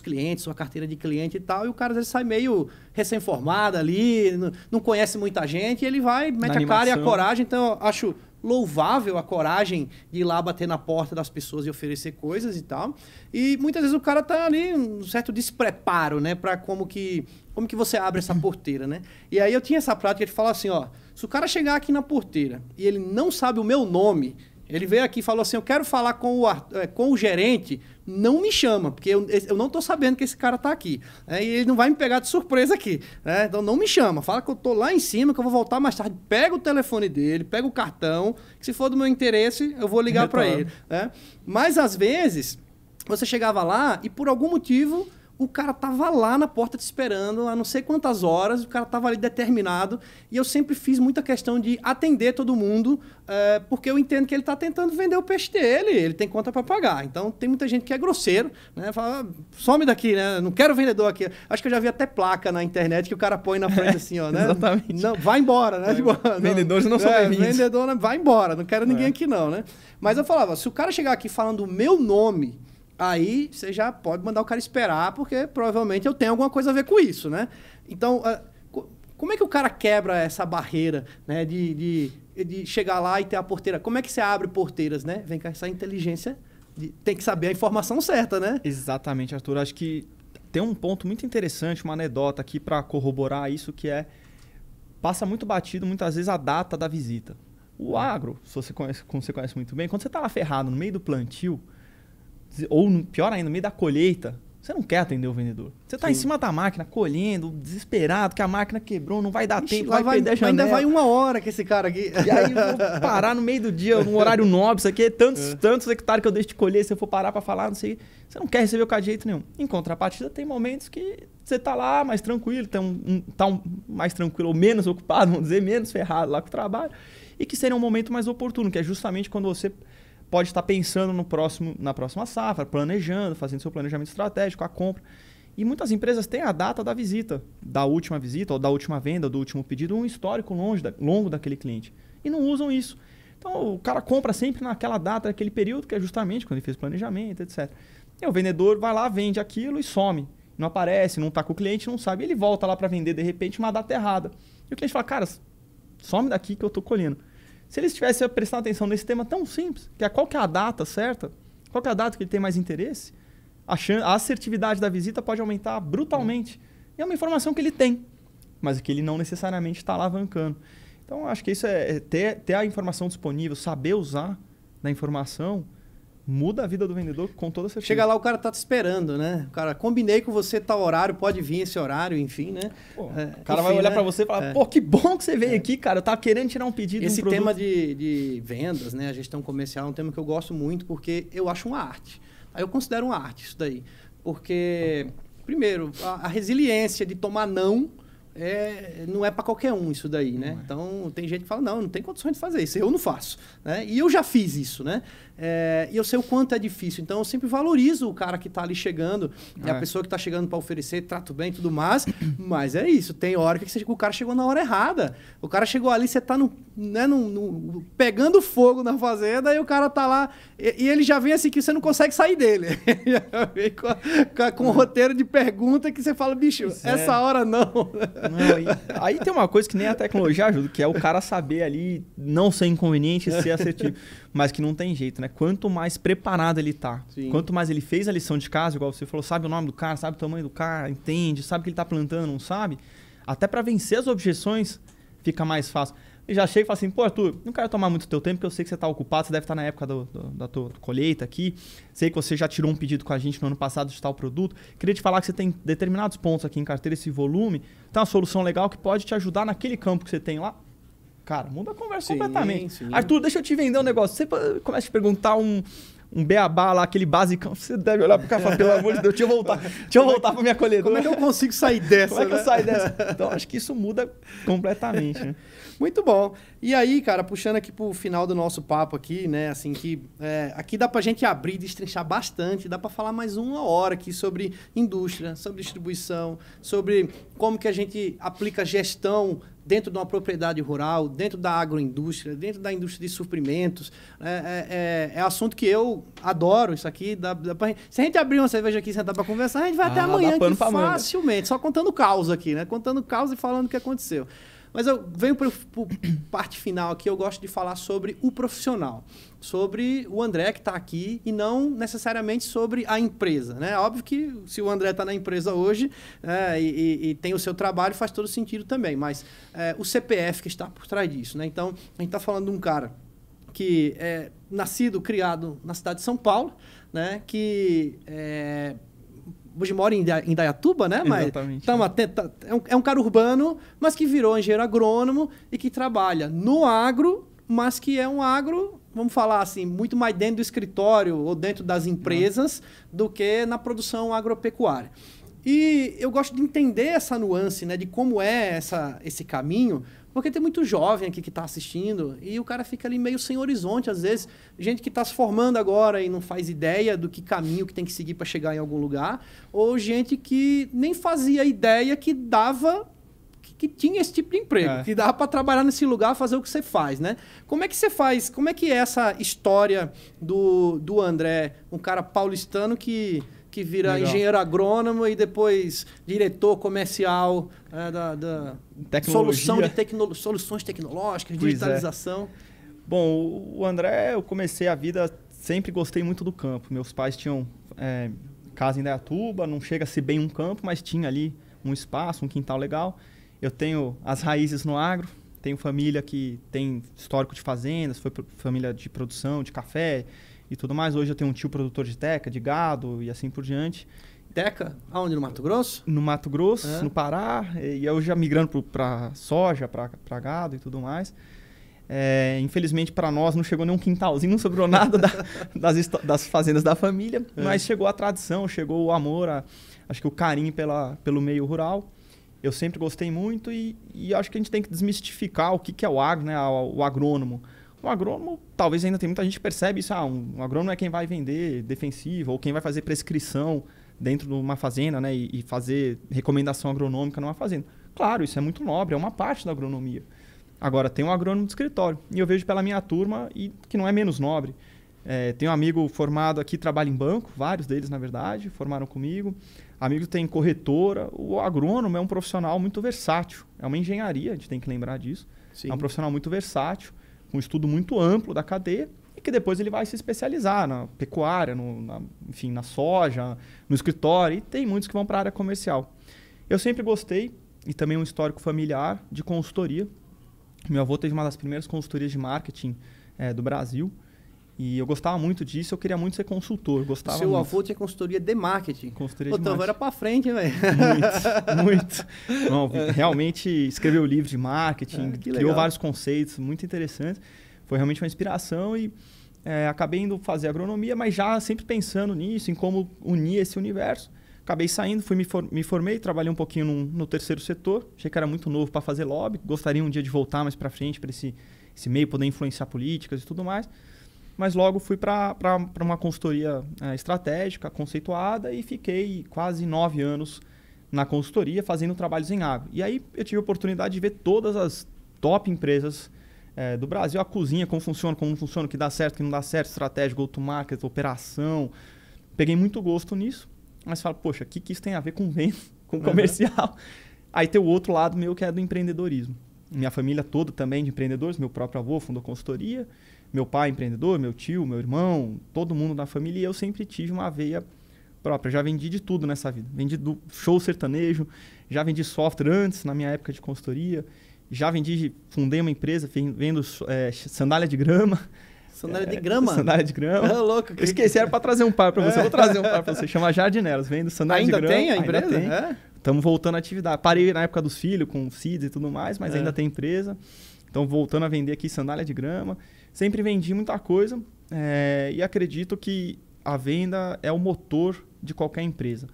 clientes, sua carteira de cliente e tal, e o cara às vezes sai meio recém-formado ali, não conhece muita gente, e ele vai, mete a cara e a coragem. Então, eu acho louvável a coragem de ir lá bater na porta das pessoas e oferecer coisas e tal. E muitas vezes o cara tá ali um certo despreparo, né, para como que você abre essa porteira, né? E aí eu tinha essa prática de falar assim, ó, se o cara chegar aqui na porteira e ele não sabe o meu nome, ele veio aqui e falou assim, eu quero falar com o gerente, não me chama, porque eu não estou sabendo que esse cara está aqui. E ele não vai me pegar de surpresa aqui. Então não me chama, fala que eu estou lá em cima, que eu vou voltar mais tarde. Pega o telefone dele, pega o cartão, que se for do meu interesse, eu vou ligar para ele. Mas às vezes, você chegava lá e por algum motivo o cara tava lá na porta te esperando há não sei quantas horas, o cara tava ali determinado, e eu sempre fiz muita questão de atender todo mundo, porque eu entendo que ele tá tentando vender o peixe dele, ele tem conta para pagar. Então tem muita gente que é grosseiro, né? Fala, some daqui, né? Não quero vendedor aqui. Acho que eu já vi até placa na internet que o cara põe na frente assim, ó, né?
Exatamente.
Não, vai embora, né?
Vendedores não são bem-vindos.
Vendedor, né? Vai embora, não quero ninguém aqui não, né? Mas eu falava, se o cara chegar aqui falando o meu nome, aí você já pode mandar o cara esperar, porque provavelmente eu tenho alguma coisa a ver com isso, né? Então, como é que o cara quebra essa barreira, né, de chegar lá e ter a porteira? Como é que você abre porteiras, né? Vem com essa inteligência, tem que saber a informação certa, né?
Exatamente, Arthur. Acho que tem um ponto muito interessante, uma anedota aqui para corroborar isso, que passa muito batido, muitas vezes, a data da visita. O agro, como você conhece muito bem, quando você está lá ferrado no meio do plantio, ou pior ainda, no meio da colheita, você não quer atender o vendedor. Você está em cima da máquina, colhendo, desesperado, que a máquina quebrou, não vai dar tempo, vai perder a janela.
Ainda vai 1 hora com esse cara aqui.
E aí eu vou parar no meio do dia, num horário nobre, isso aqui é tantos hectares que eu deixo de colher, se eu for parar para falar, não sei, você não quer receber o cara de jeito nenhum. Em contrapartida, tem momentos que você está lá mais tranquilo, mais tranquilo, ou menos ocupado, vamos dizer, menos ferrado lá com o trabalho, e que seria um momento mais oportuno, que é justamente quando você pode estar pensando na próxima safra, planejando, fazendo seu planejamento estratégico, a compra. E muitas empresas têm a data da visita, da última visita, ou da última venda, ou do último pedido, um histórico longo daquele cliente. E não usam isso. Então, o cara compra sempre naquela data, naquele período, que é justamente quando ele fez planejamento, etc. E o vendedor vai lá, vende aquilo e some. Não aparece, não está com o cliente, não sabe. Ele volta lá para vender, de repente, uma data errada. E o cliente fala, cara, some daqui que eu estou colhendo. Se eles tivessem prestado atenção nesse tema tão simples, que é qual que é a data certa, qual que é a data que ele tem mais interesse, a assertividade da visita pode aumentar brutalmente. E é uma informação que ele tem, mas que ele não necessariamente está alavancando. Então, acho que isso é ter a informação disponível, saber usar da informação, muda a vida do vendedor com toda certeza.
Chega lá, o cara tá te esperando, né? O cara, combinei com você tal horário, pode vir esse horário, enfim, né?
Pô, o cara vai olhar para você e falar, pô, que bom que você veio aqui, cara. Eu tava querendo tirar um pedido
Esse
de um produto.
tema de vendas, né? A gestão comercial é um tema que eu gosto muito porque eu acho uma arte. Aí eu considero uma arte isso daí. Porque, primeiro, a resiliência de tomar não não é para qualquer um isso daí, né? Então, tem gente que fala, não tem condições de fazer isso, eu não faço. Né? E eu já fiz isso, né? E eu sei o quanto é difícil. Então, eu sempre valorizo o cara que está ali chegando, a pessoa que está chegando para oferecer, trato bem e tudo mais. Mas é isso, tem hora que o cara chegou na hora errada. O cara chegou ali, você está pegando fogo na fazenda e o cara tá lá, e ele já vem assim que você não consegue sair dele. Já vem com um roteiro de pergunta que você fala, bicho, essa hora não.
Aí tem uma coisa que nem a tecnologia ajuda, que é o cara saber ali não ser inconveniente e ser assertivo. Mas que não tem jeito, né? Quanto mais preparado ele tá, quanto mais ele fez a lição de casa, igual você falou, sabe o nome do cara, sabe o tamanho do cara, entende, sabe o que ele tá plantando, não sabe? Até para vencer as objeções fica mais fácil. E já chega e fala assim, pô, Arthur, não quero tomar muito teu tempo, porque eu sei que você tá ocupado, você deve estar na época da tua colheita aqui, sei que você já tirou um pedido com a gente no ano passado de tal produto, queria te falar que você tem determinados pontos aqui em carteira, esse volume, tem uma solução legal que pode te ajudar naquele campo que você tem lá. Cara, muda a conversa completamente. Sim. Arthur, deixa eu te vender um negócio. Você começa a te perguntar um beabá lá, aquele basicão. Você deve olhar pro cara e falar, pelo amor de Deus, deixa eu voltar pra minha colhedora.
Como é que eu consigo sair dessa?
Como é que eu saio dessa? Então, acho que isso muda completamente, né?
Muito bom. E aí, cara, puxando aqui pro final do nosso papo aqui, né, assim que aqui dá pra gente abrir, destrinchar bastante, dá pra falar mais uma hora aqui sobre indústria, sobre distribuição, sobre como que a gente aplica gestão dentro de uma propriedade rural, dentro da agroindústria, dentro da indústria de suprimentos. É assunto que eu adoro isso aqui. Se a gente abrir uma cerveja aqui e sentar para conversar, a gente vai até amanhã aqui facilmente, só contando caos aqui, né? Contando caos e falando o que aconteceu. Mas eu venho para a parte final aqui, eu gosto de falar sobre o profissional, sobre o André que está aqui e não necessariamente sobre a empresa. Né? Óbvio que se o André está na empresa hoje e tem o seu trabalho, faz todo sentido também, mas o CPF que está por trás disso. Né? Então, a gente está falando de um cara que é nascido, criado na cidade de São Paulo, né? Que hoje mora em Indaiatuba, né?
Exatamente.
É um cara urbano, mas que virou engenheiro agrônomo e que trabalha no agro, mas que é um agro, vamos falar assim, muito mais dentro do escritório ou dentro das empresas do que na produção agropecuária. E eu gosto de entender essa nuance, né? De como é esse caminho, porque tem muito jovem aqui que está assistindo e o cara fica ali meio sem horizonte, às vezes. Gente que está se formando agora e não faz ideia do que caminho que tem que seguir para chegar em algum lugar. Ou gente que nem fazia ideia que tinha esse tipo de emprego. Que dava para trabalhar nesse lugar, fazer o que você faz, né? Como é que você faz? Como é que é essa história do André, um cara paulistano que vira engenheiro agrônomo e depois diretor comercial da soluções tecnológicas, digitalização.
Bom, o André, eu comecei a vida, sempre gostei muito do campo. Meus pais tinham casa em Indaiatuba, não chega a ser bem um campo, mas tinha ali um espaço, um quintal legal. Eu tenho as raízes no agro, tenho família que tem histórico de fazendas, foi família de produção, de café e tudo mais. Hoje eu tenho um tio produtor de teca, de gado e assim por diante.
Teca? Aonde? No Mato Grosso?
No Mato Grosso, no Pará. E eu já migrando para soja, para gado e tudo mais. Infelizmente para nós não chegou nenhum quintalzinho, não sobrou nada das fazendas da família, mas chegou a tradição, chegou o amor, acho que o carinho pelo meio rural. Eu sempre gostei muito e acho que a gente tem que desmistificar o que é o agro, né? O agrônomo. O agrônomo, talvez ainda tem muita gente que percebe isso. Um agrônomo é quem vai vender defensivo ou quem vai fazer prescrição dentro de uma fazenda, né? E fazer recomendação agronômica numa fazenda. Claro, isso é muito nobre, é uma parte da agronomia. Agora, tem um agrônomo de escritório. E eu vejo pela minha turma, e que não é menos nobre. Tem um amigo formado aqui, trabalha em banco, vários deles, na verdade, formaram comigo. Amigo tem corretora. O agrônomo é um profissional muito versátil. É uma engenharia, a gente tem que lembrar disso. Sim. É um profissional muito versátil, com um estudo muito amplo da cadeia, e que depois ele vai se especializar na pecuária, enfim, na soja, no escritório, e tem muitos que vão para a área comercial. Eu sempre gostei, e também um histórico familiar, de consultoria. Meu avô teve uma das primeiras consultorias de marketing do Brasil, e eu gostava muito disso, eu queria muito ser consultor.
Seu avô tinha consultoria de marketing?
Consultoria de marketing.
Então era para frente, velho.
Muito. Não, realmente escreveu livro de marketing, criou vários conceitos muito interessantes. Foi realmente uma inspiração e acabei indo fazer agronomia, mas já sempre pensando nisso, em como unir esse universo. Acabei saindo, me formei, trabalhei um pouquinho no terceiro setor. Achei que era muito novo para fazer lobby. Gostaria um dia de voltar mais para frente, para esse meio, poder influenciar políticas e tudo mais. Mas logo fui para uma consultoria estratégica, conceituada, e fiquei quase 9 anos na consultoria, fazendo trabalhos em agro. E aí eu tive a oportunidade de ver todas as top empresas do Brasil, a cozinha, como não funciona, o que dá certo, o que não dá certo, estratégia, go-to-market, operação. Peguei muito gosto nisso, mas falo, poxa, o que isso tem a ver com venda, com comercial? Aí tem o outro lado meu, que é do empreendedorismo. Minha família toda também de empreendedores, meu próprio avô fundou consultoria, meu pai empreendedor, meu tio, meu irmão, todo mundo da família, e eu sempre tive uma veia própria. Já vendi de tudo nessa vida. Vendi do show sertanejo, já vendi software antes, na minha época de consultoria, fundei uma empresa vendo sandália de grama.
Sandália de grama?
Sandália de grama.
Louco.
Eu esqueci, era para trazer um par para você. Vou trazer um par para você. Chama Jardinelas. Vendo sandália de grama.
Ainda tem a empresa?
Ainda tem. Estamos voltando à atividade. Parei na época dos filhos, com seeds e tudo mais, mas ainda tem empresa. Então, voltando a vender aqui sandália de grama. Sempre vendi muita coisa e acredito que a venda é o motor de qualquer empresa.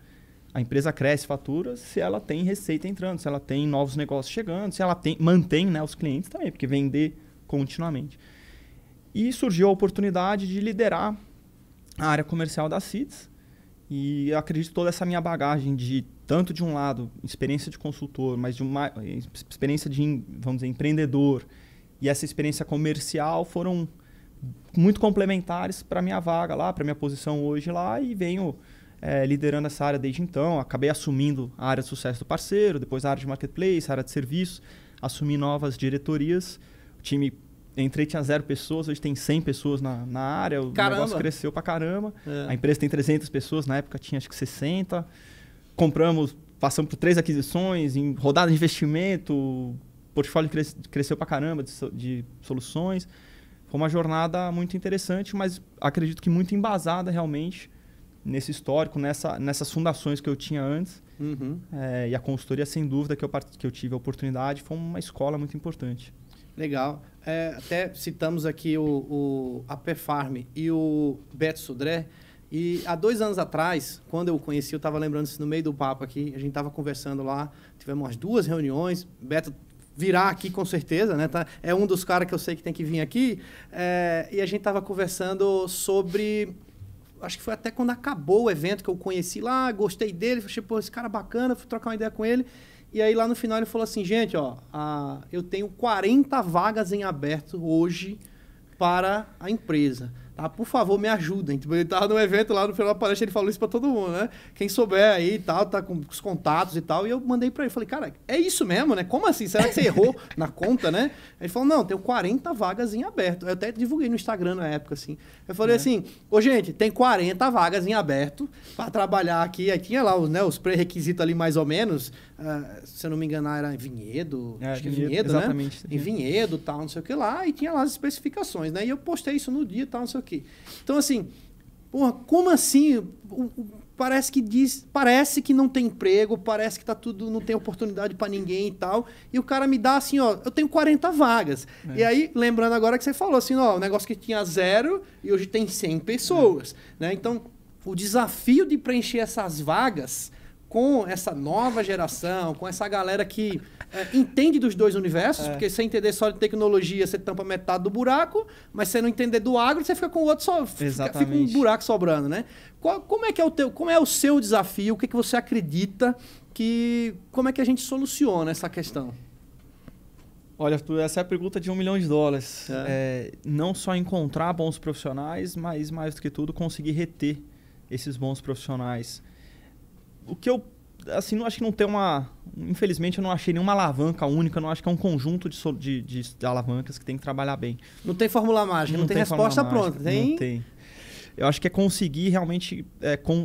A empresa cresce fatura se ela tem receita entrando, se ela tem novos negócios chegando, se ela mantém, né, os clientes também, porque vender continuamente. E surgiu a oportunidade de liderar a área comercial da Seeds. E eu acredito que toda essa minha bagagem tanto de um lado, experiência de consultor, mas de uma experiência de, vamos dizer, empreendedor, e essa experiência comercial foram muito complementares para a minha vaga lá, para a minha posição hoje lá, e venho liderando essa área desde então. Acabei assumindo a área de sucesso do parceiro, depois a área de marketplace, a área de serviços, assumi novas diretorias. O time, entrei, tinha 0 pessoas, hoje tem 100 pessoas na área, o negócio cresceu pra caramba. A empresa tem 300 pessoas, na época tinha acho que 60. Passamos por 3 aquisições, em rodada de investimento, o portfólio cresceu pra caramba de soluções. Foi uma jornada muito interessante, mas acredito que muito embasada realmente nesse histórico, nessas fundações que eu tinha antes. E a consultoria, sem dúvida, que eu tive a oportunidade, foi uma escola muito importante.
Legal. Até citamos aqui a Perfarm e o Beto Sodré. E há 2 anos atrás, quando eu o conheci, eu estava lembrando isso no meio do papo aqui, a gente estava conversando lá, tivemos umas 2 reuniões, Beto virá aqui com certeza, né? É um dos caras que eu sei que tem que vir aqui, e a gente estava conversando sobre... Acho que foi até quando acabou o evento que eu conheci lá, gostei dele, falei, pô, esse cara bacana, fui trocar uma ideia com ele. E aí lá no final ele falou assim, gente, eu tenho 40 vagas em aberto hoje para a empresa. Tá? Por favor, me ajudem. Tipo, ele estava no evento lá, no final da palestra, ele falou isso para todo mundo, né? Quem souber aí e tal, tá com os contatos e tal. E eu mandei para ele, falei, cara, é isso mesmo, né? Como assim? Será que você errou na conta, né? Ele falou, não, tenho 40 vagas em aberto. Eu até divulguei no Instagram na época, assim. Eu falei assim, gente, tem 40 vagas em aberto para trabalhar aqui. Aí tinha lá os pré-requisitos ali, mais ou menos. Se eu não me engano, era em Vinhedo. Acho que Vinhedo,
exatamente,
né? Em Vinhedo, tal, não sei o que lá. E tinha lá as especificações, né? E eu postei isso no dia, tal, não sei o que. Então, assim, porra, como assim? Parece que não tem emprego, parece que tá tudo, não tem oportunidade para ninguém e tal. E o cara me dá assim, eu tenho 40 vagas. E aí, lembrando agora que você falou assim, o negócio que tinha 0 e hoje tem 100 pessoas, né? Então, o desafio de preencher essas vagas com essa nova geração, com essa galera que entende dos 2 universos, porque se você entender só de tecnologia, você tampa metade do buraco, mas se você não entender do agro, você fica com o outro fica um buraco sobrando, né? Como é o seu desafio? O que você acredita como é que a gente soluciona essa questão?
Olha, Arthur, essa é a pergunta de $1 milhão. Não só encontrar bons profissionais, mas mais do que tudo conseguir reter esses bons profissionais. O que eu assim, acho que não tem infelizmente eu não achei nenhuma alavanca única, não acho que é um conjunto de alavancas que tem que trabalhar bem.
Não tem fórmula mágica, não tem resposta pronta.
Não tem. Eu acho que é conseguir realmente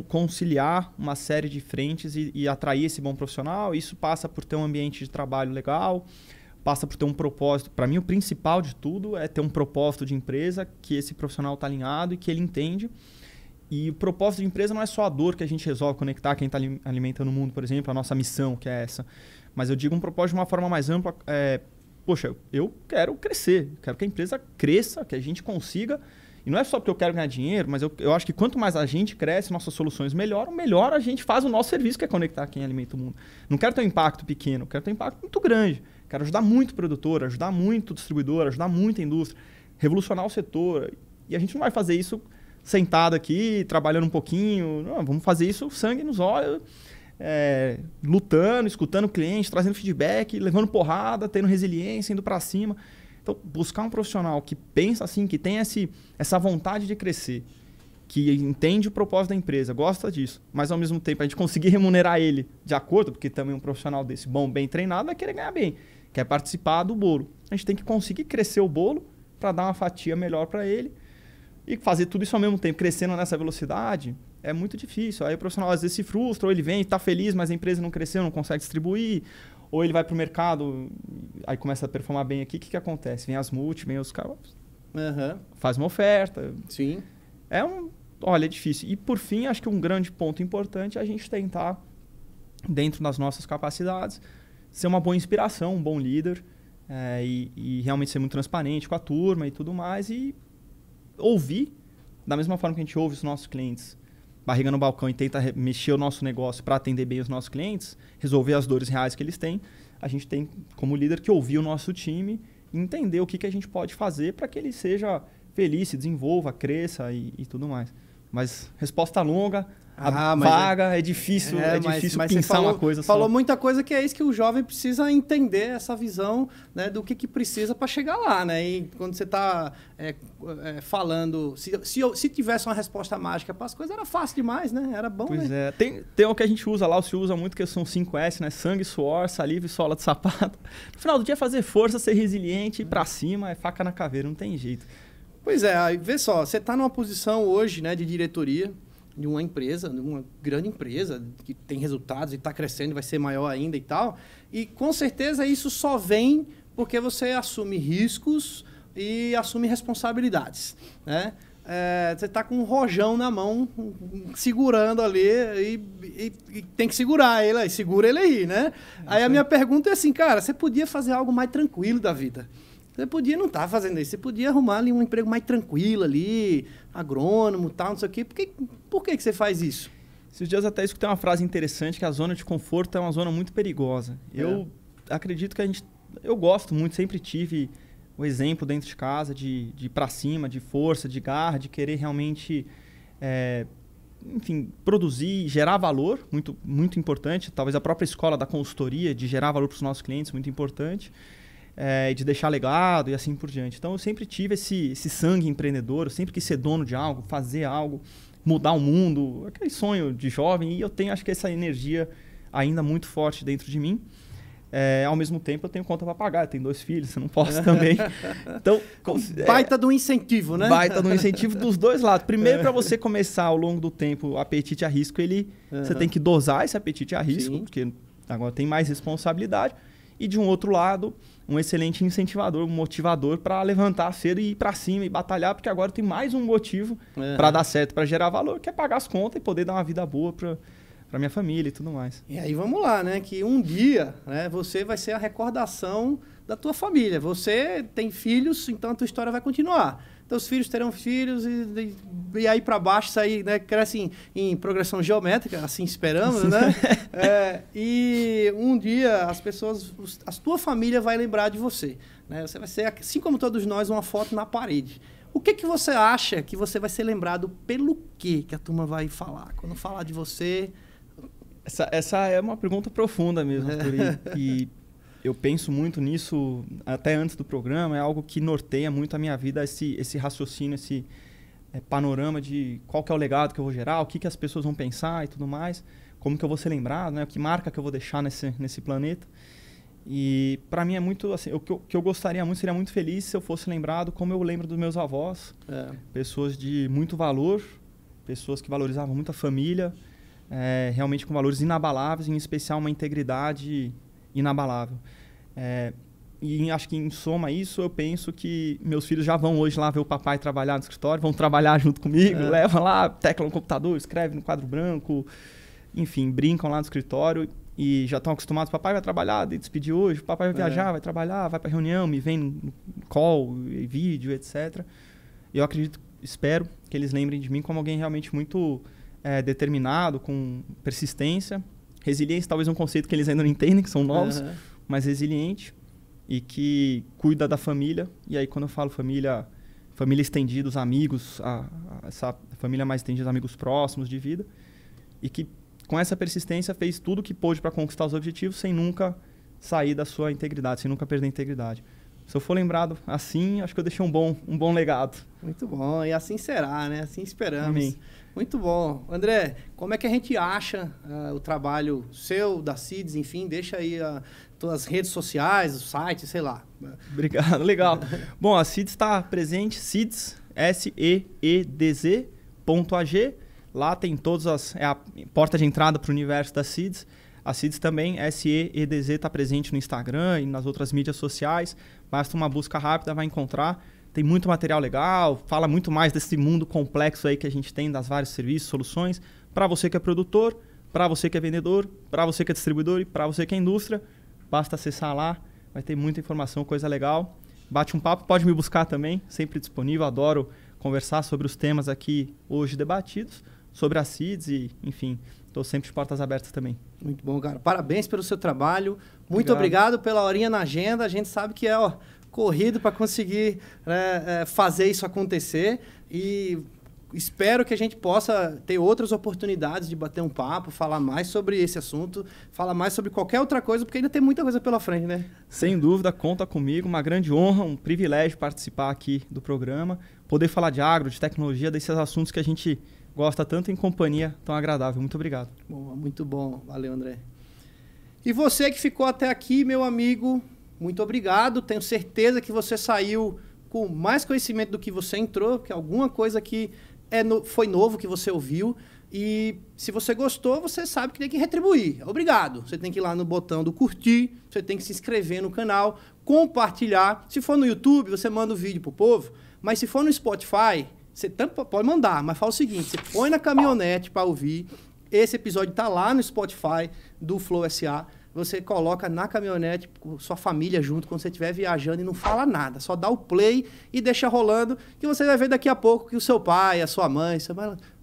conciliar uma série de frentes e atrair esse bom profissional. Isso passa por ter um ambiente de trabalho legal, passa por ter um propósito. Para mim, o principal de tudo é ter um propósito de empresa, que esse profissional está alinhado e que ele entende. E o propósito de empresa não é só a dor que a gente resolve conectar quem está alimentando o mundo, por exemplo, a nossa missão, que é essa. Mas eu digo um propósito de uma forma mais ampla. Poxa, eu quero crescer, quero que a empresa cresça, que a gente consiga. E não é só porque eu quero ganhar dinheiro, mas eu acho que quanto mais a gente cresce, nossas soluções melhoram, melhor a gente faz o nosso serviço, que é conectar quem alimenta o mundo. Não quero ter um impacto pequeno, quero ter um impacto muito grande. Quero ajudar muito o produtor, ajudar muito o distribuidor, ajudar muito a indústria, revolucionar o setor. E a gente não vai fazer isso sentado aqui, trabalhando um pouquinho. Não, vamos fazer isso sangue nos olhos, lutando, escutando o cliente, trazendo feedback, levando porrada, tendo resiliência, indo para cima. Então, buscar um profissional que pensa assim, que tem essa vontade de crescer, que entende o propósito da empresa, gosta disso, mas ao mesmo tempo a gente conseguir remunerar ele de acordo, porque também um profissional desse bom, bem treinado, vai querer ganhar bem, quer participar do bolo. A gente tem que conseguir crescer o bolo para dar uma fatia melhor para ele e fazer tudo isso ao mesmo tempo, crescendo nessa velocidade, é muito difícil. Aí o profissional às vezes se frustra, ou ele vem e está feliz, mas a empresa não cresceu, não consegue distribuir. Ou ele vai para o mercado, aí começa a performar bem aqui, o que acontece? Vem as multi, vem os caras, faz uma oferta.
Sim.
Olha, é difícil. E por fim, acho que um grande ponto importante é a gente tentar, dentro das nossas capacidades, ser uma boa inspiração, um bom líder, e realmente ser muito transparente com a turma e tudo mais, e ouvir, da mesma forma que a gente ouve os nossos clientes, barriga no balcão e tenta mexer o nosso negócio para atender bem os nossos clientes, resolver as dores reais que eles têm, a gente tem, como líder, que ouvir o nosso time e entender o que a gente pode fazer para que ele seja feliz, se desenvolva, cresça e tudo mais. Mas resposta longa, vaga, é difícil, mas pensar uma coisa só.
Falou muita coisa que é isso que o jovem precisa entender, essa visão, né, do que precisa para chegar lá, né? E quando você está falando, se tivesse uma resposta mágica para as coisas, era fácil demais, né? Era bom,
pois
né?
Tem o que a gente usa lá, o se usa muito, que são 5S, né? Sangue, suor, saliva e sola de sapato. No final do dia, fazer força, ser resiliente, ir para cima, é faca na caveira, não tem jeito.
Pois é, aí vê só, você está numa posição hoje, né, de diretoria de uma empresa, de uma grande empresa que tem resultados e está crescendo, vai ser maior ainda e tal. E com certeza isso só vem porque você assume riscos e assume responsabilidades, né? Você está com um rojão na mão, segurando ali e tem que segurar ele aí, segura ele aí, né? Aí a minha pergunta é assim, cara, você podia fazer algo mais tranquilo da vida. Você podia não estar fazendo isso, você podia arrumar ali um emprego mais tranquilo ali, agrônomo, tal, não sei o quê. Por que você faz isso?
Esses dias até escutei uma frase interessante, que a zona de conforto é uma zona muito perigosa. Eu acredito que eu gosto muito, sempre tive o exemplo dentro de casa de ir para cima, de força, de garra, de querer realmente, produzir, gerar valor, muito, muito importante. Talvez a própria escola da consultoria, de gerar valor para os nossos clientes, muito importante. De deixar legado e assim por diante. Então, eu sempre tive esse sangue empreendedor, eu sempre quis ser dono de algo, fazer algo, mudar o mundo, aquele sonho de jovem, e eu tenho, acho que essa energia ainda muito forte dentro de mim. Ao mesmo tempo, eu tenho conta para pagar, eu tenho 2 filhos, eu não posso também. Então,
baita do incentivo, né?
Baita do incentivo dos dois lados. Primeiro, para você começar ao longo do tempo, o apetite a risco, você tem que dosar esse apetite a risco, sim, porque agora tem mais responsabilidade. E de um outro lado, um excelente incentivador, um motivador para levantar cedo e ir para cima e batalhar, porque agora tem mais um motivo para dar certo, para gerar valor, que é pagar as contas e poder dar uma vida boa para minha família e tudo mais.
E aí vamos lá, né? Que um dia, né, você vai ser a recordação da tua família. Você tem filhos, então a tua história vai continuar. Então os filhos terão filhos e aí para baixo isso aí, né, cresce em progressão geométrica, assim esperamos, né? E um dia a tua família vai lembrar de você, né? Você vai ser, assim como todos nós, uma foto na parede. O que você acha que você vai ser lembrado pelo quê que a turma vai falar? Quando falar de você...
Essa é uma pergunta profunda mesmo, Arthur, e eu penso muito nisso até antes do programa, é algo que norteia muito a minha vida, esse raciocínio, esse panorama de qual que é o legado que eu vou gerar, o que as pessoas vão pensar e tudo mais, como que eu vou ser lembrado, né? Que marca que eu vou deixar nesse planeta. E para mim é muito assim, o que eu gostaria muito, seria muito feliz se eu fosse lembrado como eu lembro dos meus avós, pessoas de muito valor, pessoas que valorizavam muito a família, realmente com valores inabaláveis, em especial uma integridade inabalável. E acho que em soma isso, eu penso que meus filhos já vão hoje lá ver o papai trabalhar no escritório, vão trabalhar junto comigo, levam lá, teclam no computador, escrevem no quadro branco, enfim, brincam lá no escritório e já estão acostumados. Papai vai trabalhar, despedir hoje, papai vai viajar, vai trabalhar, vai para reunião, me vem no call, vídeo, etc. Eu acredito, espero que eles lembrem de mim como alguém realmente muito determinado, com persistência. Resiliência, talvez um conceito que eles ainda não entendem, que são novos, mas resiliente e que cuida da família. E aí, quando eu falo família estendida, os amigos, essa família mais estendida, amigos próximos de vida, e que com essa persistência fez tudo o que pôde para conquistar os objetivos sem nunca sair da sua integridade, sem nunca perder a integridade. Se eu for lembrado assim, acho que eu deixei um bom legado.
Muito bom, e assim será, né? Assim esperamos.
Amém.
Muito bom. André, como é que a gente acha o trabalho seu, da CIDS, enfim, deixa aí as tuas redes sociais, o site, sei lá.
Obrigado, legal. Bom, a CIDS está presente, CIDS, SEEDZ.ag. Lá tem todas a porta de entrada para o universo da CIDS. A CIDS também, SEEDZ, está presente no Instagram e nas outras mídias sociais. Basta uma busca rápida, vai encontrar. Tem muito material legal, fala muito mais desse mundo complexo aí que a gente tem, das vários serviços, soluções. Para você que é produtor, para você que é vendedor, para você que é distribuidor e para você que é indústria. Basta acessar lá, vai ter muita informação, coisa legal. Bate um papo, pode me buscar também, sempre disponível. Adoro conversar sobre os temas aqui hoje debatidos, sobre a CIDS e, enfim, estou sempre de portas abertas também.
Muito bom, cara. Parabéns pelo seu trabalho. Muito obrigado pela horinha na agenda. A gente sabe que é corrido para conseguir fazer isso acontecer e espero que a gente possa ter outras oportunidades de bater um papo, falar mais sobre esse assunto, falar mais sobre qualquer outra coisa, porque ainda tem muita coisa pela frente, né?
Sem dúvida, conta comigo. Uma grande honra, um privilégio participar aqui do programa, poder falar de agro, de tecnologia, desses assuntos que a gente gosta tanto em companhia tão agradável. Muito obrigado.
Bom, muito bom. Valeu, André. E você que ficou até aqui, meu amigo, muito obrigado. Tenho certeza que você saiu com mais conhecimento do que você entrou, porque alguma coisa que foi novo que você ouviu. E se você gostou, você sabe que tem que retribuir. Obrigado. Você tem que ir lá no botão do curtir, você tem que se inscrever no canal, compartilhar. Se for no YouTube, você manda o vídeo pro povo. Mas se for no Spotify, você pode mandar, mas fala o seguinte, você põe na caminhonete para ouvir. Esse episódio tá lá no Spotify do Flow SA. Você coloca na caminhonete com sua família junto quando você estiver viajando e não fala nada. Só dá o play e deixa rolando, que você vai ver daqui a pouco que o seu pai, a sua mãe...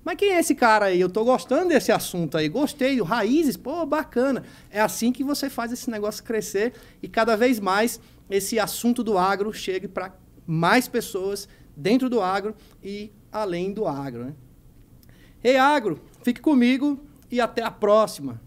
Mas quem é esse cara aí? Eu tô gostando desse assunto aí. Gostei. Raízes, pô, bacana. É assim que você faz esse negócio crescer e cada vez mais esse assunto do agro chegue para mais pessoas dentro do agro e além do agro, né? Ei, agro, fique comigo e até a próxima.